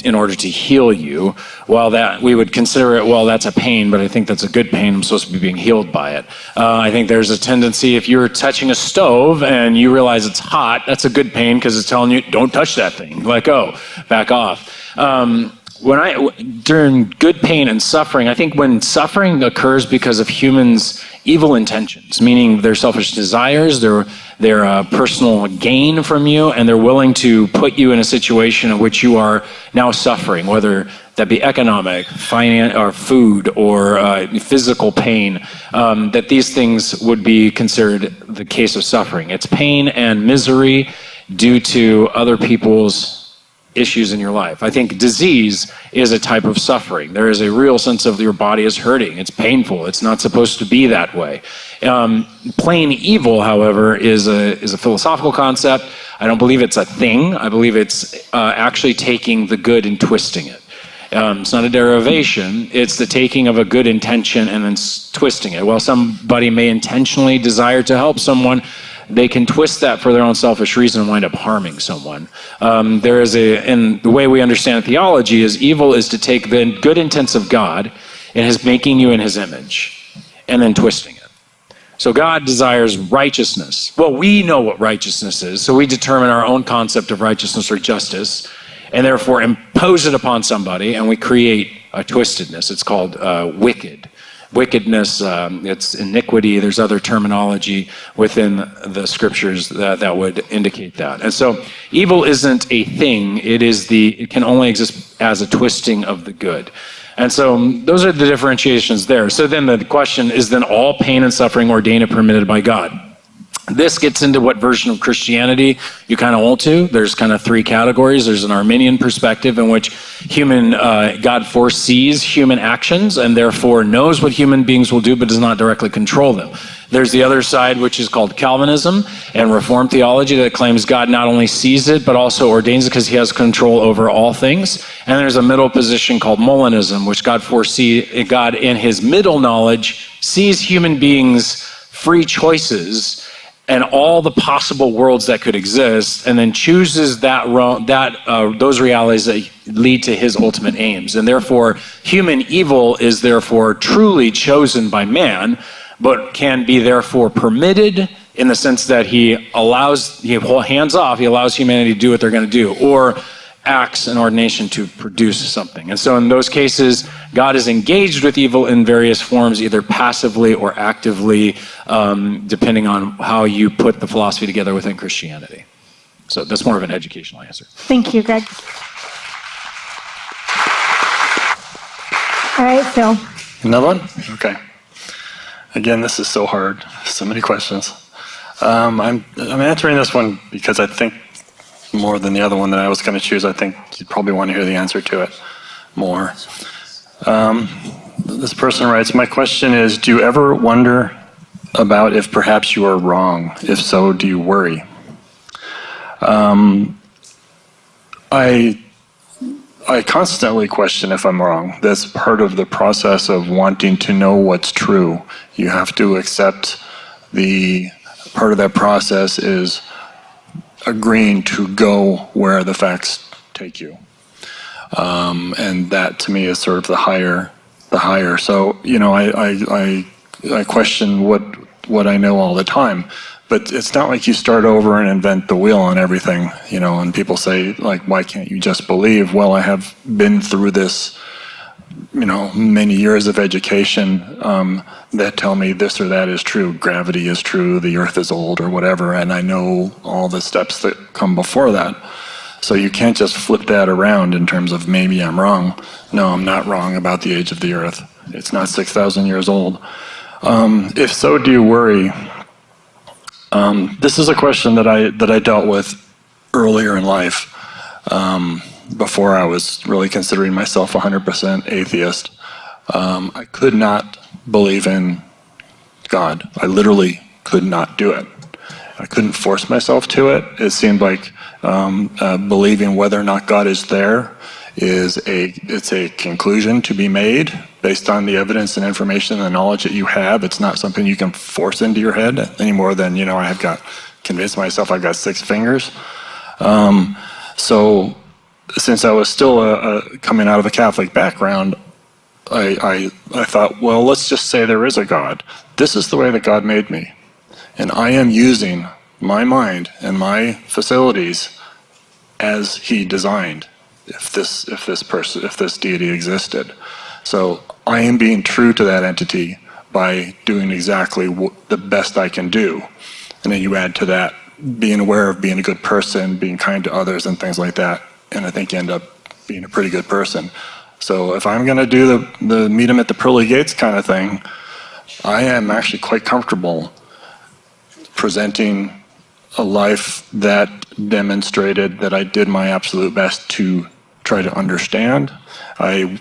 in order to heal you, while that we would consider it, well, that's a pain, but I think that's a good pain. I'm supposed to be being healed by it. I think there's a tendency, if you're touching a stove and you realize it's hot, that's a good pain because it's telling you, don't touch that thing. Let go, back off. During good pain and suffering, I think when suffering occurs because of humans' evil intentions, meaning their selfish desires, their personal gain from you, and they're willing to put you in a situation in which you are now suffering, whether that be economic, finance, or food, or physical pain, that these things would be considered the case of suffering. It's pain and misery due to other people's issues in your life. I think disease is a type of suffering. There is a real sense of your body is hurting. It's painful. It's not supposed to be that way. Plain evil, however, is a philosophical concept. I don't believe it's a thing. I believe it's actually taking the good and twisting it. It's not a derivation. It's the taking of a good intention and then twisting it. While somebody may intentionally desire to help someone, they can twist that for their own selfish reason and wind up harming someone. And the way we understand theology is evil is to take the good intents of God and his making you in his image and then twisting it. So God desires righteousness. Well, we know what righteousness is, so we determine our own concept of righteousness or justice and therefore impose it upon somebody, and we create a twistedness. It's called wicked. Wickedness, it's iniquity. There's other terminology within the scriptures that would indicate that. And so evil isn't a thing. It can only exist as a twisting of the good. And so those are the differentiations there. So then the question is, then all pain and suffering ordained and permitted by God? This gets into what version of Christianity you kind of hold to. There's kind of three categories. There's an Arminian perspective in which God foresees human actions and therefore knows what human beings will do but does not directly control them. There's the other side, which is called Calvinism and Reformed theology, that claims God not only sees it but also ordains it because he has control over all things. And there's a middle position called Molinism, which God in his middle knowledge sees human beings' free choices and all the possible worlds that could exist, and then chooses those realities that lead to his ultimate aims. And therefore, human evil is therefore truly chosen by man, but can be therefore permitted in the sense that he allows humanity to do what they're going to do, or acts in ordination to produce something. And so in those cases, God is engaged with evil in various forms, either passively or actively, depending on how you put the philosophy together within Christianity. So that's more of an educational answer. Thank you, Greg. All right, Phil. Another one? Okay. Again, this is so hard. So many questions. I'm answering this one because I think more than the other one that I was going to choose, I think you'd probably want to hear the answer to it more. This person writes, my question is, do you ever wonder about if perhaps you are wrong? If so, do you worry? I constantly question if I'm wrong. That's part of the process of wanting to know what's true. You have to accept part of that process is agreeing to go where the facts take you. And that to me is sort of the higher. So, I question what I know all the time, but it's not like you start over and invent the wheel on everything, and people say, like, why can't you just believe? Well, I have been through this, many years of education that tell me this or that is true. Gravity is true, the earth is old, or whatever, and I know all the steps that come before that. So you can't just flip that around in terms of maybe I'm wrong. No, I'm not wrong about the age of the earth. It's not 6,000 years old. If so, do you worry? This is a question that I dealt with earlier in life, before I was really considering myself 100% atheist. I could not believe in God. I literally could not do it. I couldn't force myself to it. It seemed like believing whether or not God is there it's a conclusion to be made based on the evidence and information and the knowledge that you have. It's not something you can force into your head any more than, I have got convinced myself I've got 6 fingers. So since I was still coming out of a Catholic background, I thought, well, let's just say there is a God. This is the way that God made me. And I am using my mind and my facilities as He designed, if this deity existed. So I am being true to that entity by doing exactly the best I can do. And then you add to that being aware of being a good person, being kind to others and things like that. And I think you end up being a pretty good person. So if I'm going to do the meet them at the pearly gates kind of thing, I am actually quite comfortable presenting a life that demonstrated that I did my absolute best to try to understand. I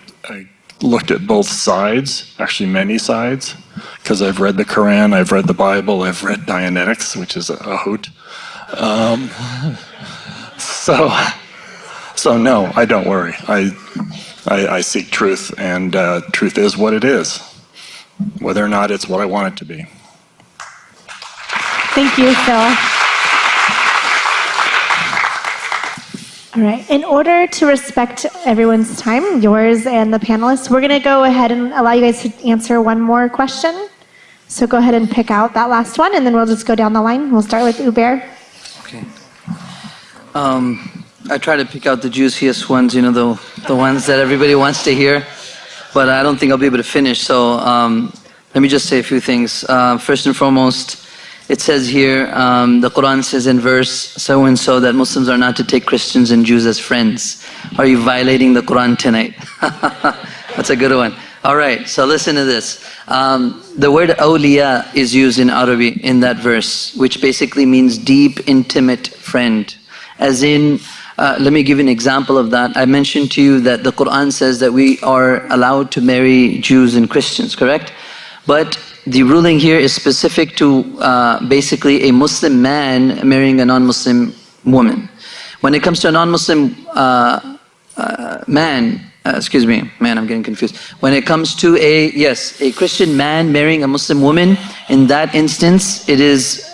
looked at both sides, actually many sides, because I've read the Quran, I've read the Bible, I've read Dianetics, which is a hoot. So no, I don't worry. I seek truth, and truth is what it is, whether or not it's what I want it to be. Thank you, Phil. All right, in order to respect everyone's time, yours and the panelists, we're going to go ahead and allow you guys to answer one more question. So go ahead and pick out that last one, and then we'll just go down the line. We'll start with Uber. Okay. I try to pick out the juiciest ones, the ones that everybody wants to hear, but I don't think I'll be able to finish. So let me just say a few things. First and foremost, it says here, the Quran says in verse so-and-so that Muslims are not to take Christians and Jews as friends. Are you violating the Quran tonight? That's a good one. All right, so listen to this. The word awliya is used in Arabic in that verse, which basically means deep, intimate friend. As in, let me give you an example of that. I mentioned to you that the Quran says that we are allowed to marry Jews and Christians, correct? But the ruling here is specific to basically a Muslim man marrying a non-Muslim woman. When it comes to a non-Muslim man, I'm getting confused. When it comes to a Christian man marrying a Muslim woman, in that instance, it is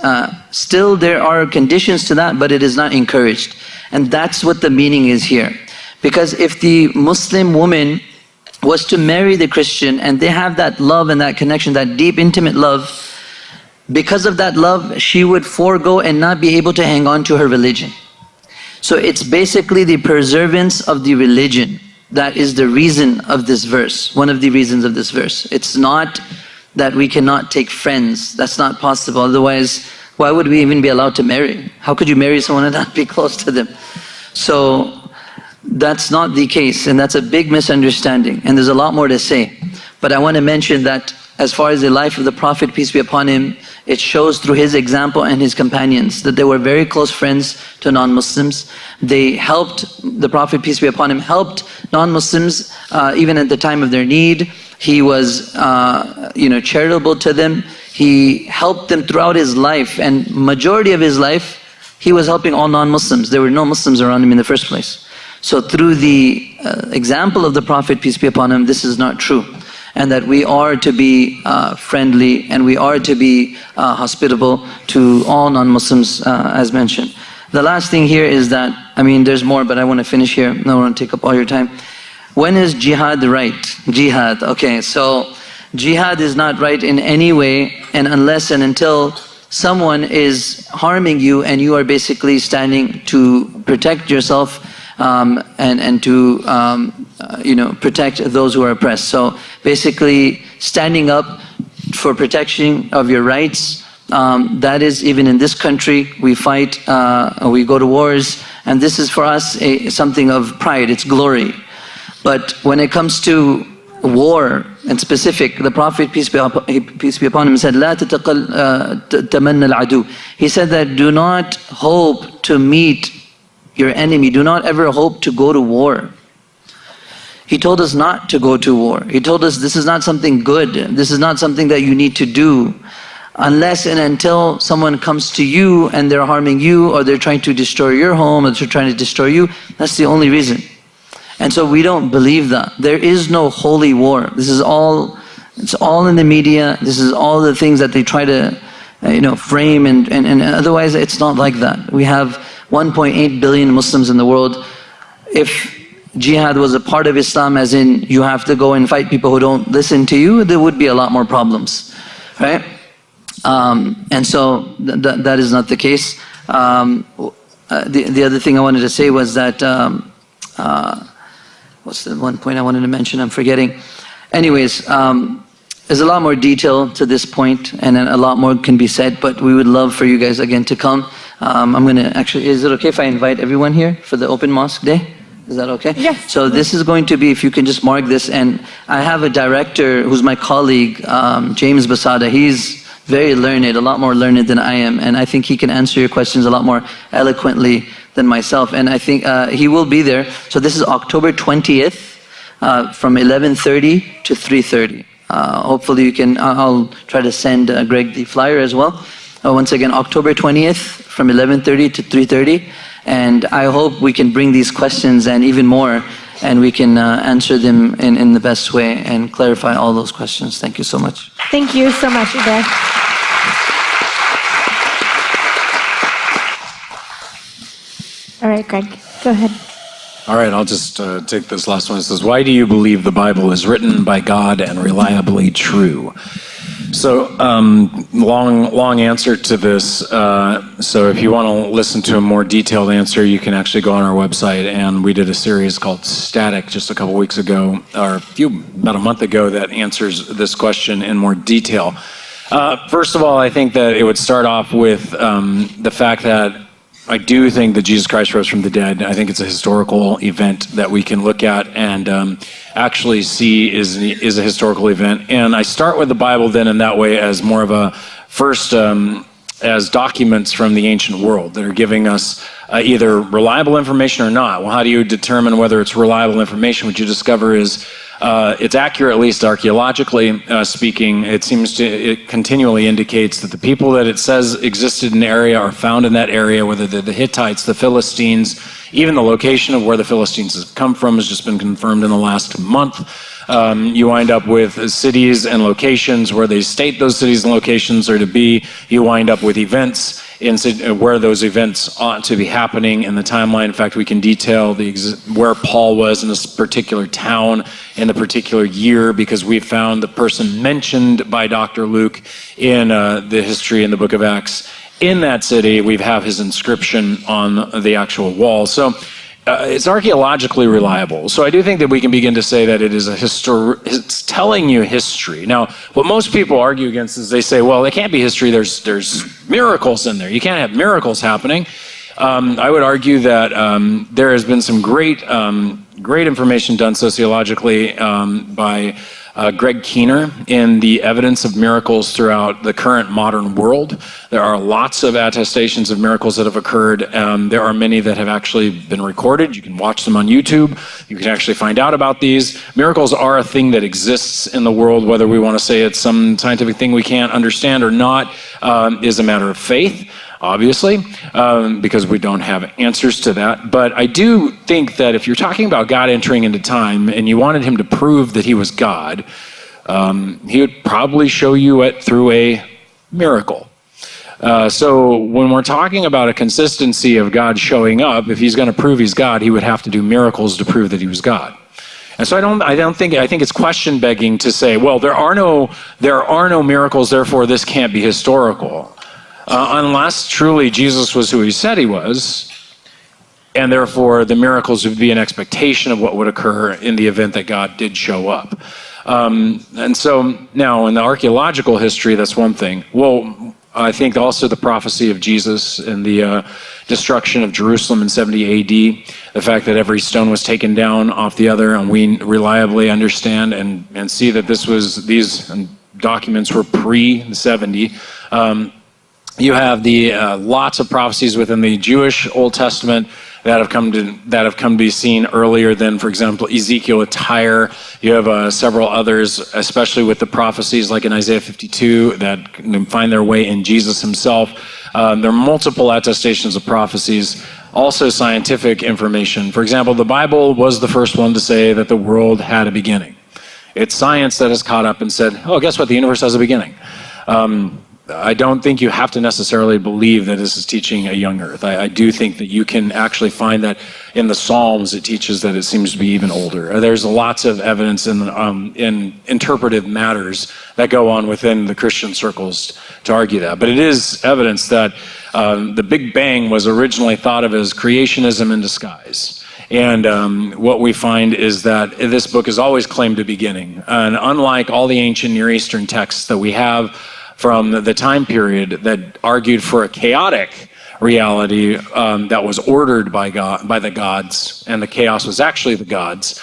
still there are conditions to that, but it is not encouraged. And that's what the meaning is here. Because if the Muslim woman was to marry the Christian and they have that love and that connection, that deep, intimate love, because of that love, she would forego and not be able to hang on to her religion. So it's basically the preservance of the religion. That is the reason of this verse, one of the reasons of this verse. It's not that we cannot take friends. That's not possible. Otherwise, why would we even be allowed to marry? How could you marry someone and not be close to them? So that's not the case, and that's a big misunderstanding. And there's a lot more to say. But I want to mention that as far as the life of the Prophet, peace be upon him, it shows through his example and his companions that they were very close friends to non-Muslims. They helped, the Prophet, peace be upon him, helped non-Muslims even at the time of their need. He was charitable to them. He helped them throughout his life, and majority of his life, he was helping all non-Muslims. There were no Muslims around him in the first place. So through the example of the Prophet, peace be upon him, this is not true. And that we are to be friendly, and we are to be hospitable to all non-Muslims, as mentioned. The last thing here is that, there's more, but I want to finish here. I don't want to take up all your time. When is jihad right? Jihad, okay, so jihad is not right in any way, and unless and until someone is harming you and you are basically standing to protect yourself and to protect those who are oppressed. So basically standing up for protection of your rights, that is, even in this country, we fight, we go to wars, and this is for us something of pride, it's glory. But when it comes to war, and specific. The Prophet, peace be upon him, said, لا تتمنى العدو. He said that do not hope to meet your enemy. Do not ever hope to go to war. He told us not to go to war. He told us this is not something good. This is not something that you need to do unless and until someone comes to you and they're harming you, or they're trying to destroy your home, or they're trying to destroy you. That's the only reason. And so we don't believe that. There is no holy war. It's all in the media. This is all the things that they try to frame, and otherwise it's not like that. We have 1.8 billion Muslims in the world. If jihad was a part of Islam, as in you have to go and fight people who don't listen to you, there would be a lot more problems, right? And so that is not the case. The other thing I wanted to say was that, what's the one point I wanted to mention? I'm forgetting. Anyways, there's a lot more detail to this point, and a lot more can be said, but we would love for you guys again to come. I'm going to actually, is it okay if I invite everyone here for the Open Mosque Day? Is that okay? Yes. So this is going to be, if you can just mark this, and I have a director who's my colleague, James Basada. He's very learned, a lot more learned than I am, and I think he can answer your questions a lot more eloquently than myself, and I think he will be there. So this is October 20th from 11:30 to 3:30. Hopefully you can, I'll try to send Greg the flyer as well. Once again, October 20th from 11:30 to 3:30. And I hope we can bring these questions and even more, and we can answer them in the best way and clarify all those questions. Thank you so much. Thank you so much, Uday. All right, Greg, go ahead. All right, I'll just take this last one. It says, why do you believe the Bible is written by God and reliably true? So, long answer to this. So if you want to listen to a more detailed answer, you can actually go on our website, and we did a series called Static just a couple weeks ago, or about a month ago, that answers this question in more detail. First of all, I think that it would start off with the fact that I do think that Jesus Christ rose from the dead. I think it's a historical event that we can look at and actually see is a historical event. And I start with the Bible then in that way as more of a first, as documents from the ancient world that are giving us either reliable information or not. Well, how do you determine whether it's reliable information? What you discover is it's accurate, at least archaeologically speaking. It continually indicates that the people that it says existed in the area are found in that area, whether they're the Hittites, the Philistines, even the location of where the Philistines have come from has just been confirmed in the last month. You wind up with cities and locations where they state those cities and locations are to be. You wind up with events where those events ought to be happening in the timeline. In fact, we can detail where Paul was in this particular town in the particular year, because we found the person mentioned by Dr. Luke in the history in the book of Acts. In that city, we have his inscription on the actual wall. So it's archaeologically reliable. So I do think that we can begin to say that it is it's telling you history. Now, what most people argue against is they say, well, it can't be history. There's miracles in there. You can't have miracles happening. I would argue that there has been some great information done sociologically by Greg Keener in the evidence of miracles throughout the current modern world. There are lots of attestations of miracles that have occurred. There are many that have actually been recorded. You can watch them on YouTube. You can actually find out about these. Miracles are a thing that exists in the world. Whether we want to say it's some scientific thing we can't understand or not is a matter of faith, obviously, because we don't have answers to that. But I do think that if you're talking about God entering into time and you wanted him to prove that he was God, he would probably show you it through a miracle. So when we're talking about a consistency of God showing up, if he's going to prove he's God, he would have to do miracles to prove that he was God. And so I think it's question begging to say, well, there are no miracles, therefore this can't be historical. Unless truly Jesus was who he said he was, and therefore the miracles would be an expectation of what would occur in the event that God did show up. And so now in the archaeological history, that's one thing. Well, I think also the prophecy of Jesus and the destruction of Jerusalem in 70 AD, the fact that every stone was taken down off the other, and we reliably understand and see that these documents were pre-70. You have the lots of prophecies within the Jewish Old Testament that have come to be seen earlier than, for example, Ezekiel with Tyre. You have several others, especially with the prophecies like in Isaiah 52 that can find their way in Jesus himself. There are multiple attestations of prophecies, also scientific information. For example, the Bible was the first one to say that the world had a beginning. It's science that has caught up and said, oh, guess what? The universe has a beginning. I don't think you have to necessarily believe that this is teaching a young earth. I do think that you can actually find that in the Psalms it teaches that it seems to be even older. There's lots of evidence in interpretive matters that go on within the Christian circles to argue that. But it is evidence that the Big Bang was originally thought of as creationism in disguise. And what we find is that this book has always claimed a beginning. And unlike all the ancient Near Eastern texts that we have from the time period that argued for a chaotic reality that was ordered by the gods, and the chaos was actually the gods,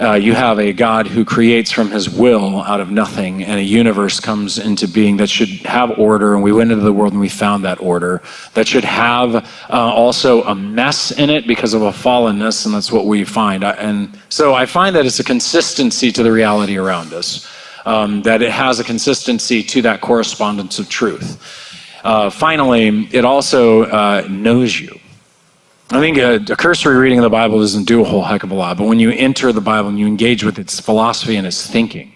you have a God who creates from his will out of nothing, and a universe comes into being that should have order, and we went into the world and we found that order, that should have also a mess in it because of a fallenness, and that's what we find. And so I find that it's a consistency to the reality around us. That it has a consistency to that correspondence of truth. Finally, it also knows you. I think a cursory reading of the Bible doesn't do a whole heck of a lot, but when you enter the Bible and you engage with its philosophy and its thinking,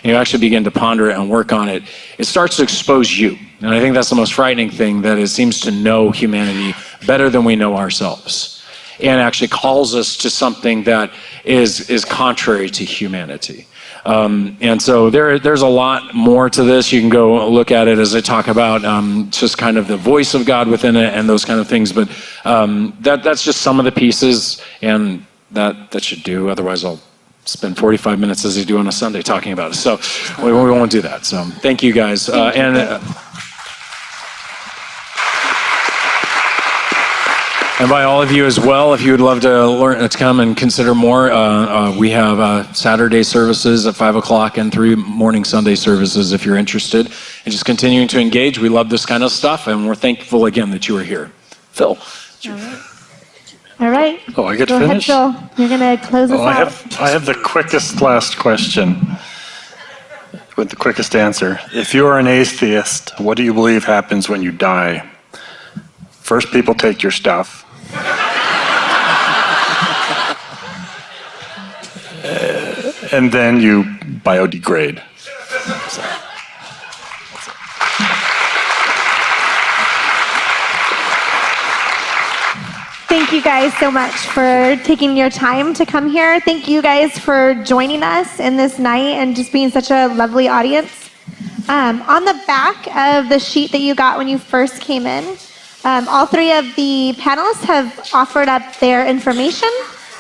and you actually begin to ponder it and work on it, it starts to expose you. And I think that's the most frightening thing, that it seems to know humanity better than we know ourselves, and actually calls us to something that is contrary to humanity. And so there's a lot more to this. You can go look at it as I talk about just kind of the voice of God within it and those kind of things. But that's just some of the pieces, and that should do. Otherwise, I'll spend 45 minutes as I do on a Sunday talking about it. So we won't do that. So thank you guys. And by all of you as well, if you would love to learn to come and consider more, we have Saturday services at 5 o'clock and 3 morning Sunday services if you're interested. And just continuing to engage. We love this kind of stuff, and we're thankful again that you are here. Phil. All right. Oh, I get Go to finish? ahead, Phil. You're going to close us out. I have the quickest last question with the quickest answer. If you are an atheist, what do you believe happens when you die? First, people take your stuff. And then you biodegrade. Thank you guys so much for taking your time to come here. Thank you guys for joining us in this night and just being such a lovely audience. On the back of the sheet that you got when you first came in, all 3 of the panelists have offered up their information.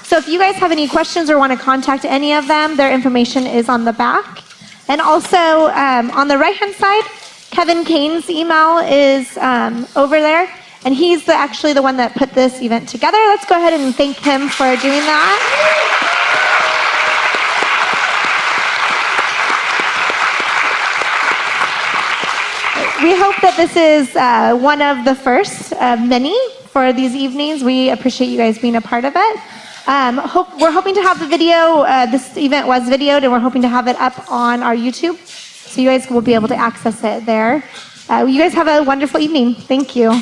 So if you guys have any questions or want to contact any of them, their information is on the back. And also on the right-hand side, Kevin Cain's email is over there. And he's actually the one that put this event together. Let's go ahead and thank him for doing that. We hope that this is one of the first of many for these evenings. We appreciate you guys being a part of it. We're hoping to have the video, this event was videoed, and we're hoping to have it up on our YouTube, so you guys will be able to access it there. You guys have a wonderful evening. Thank you.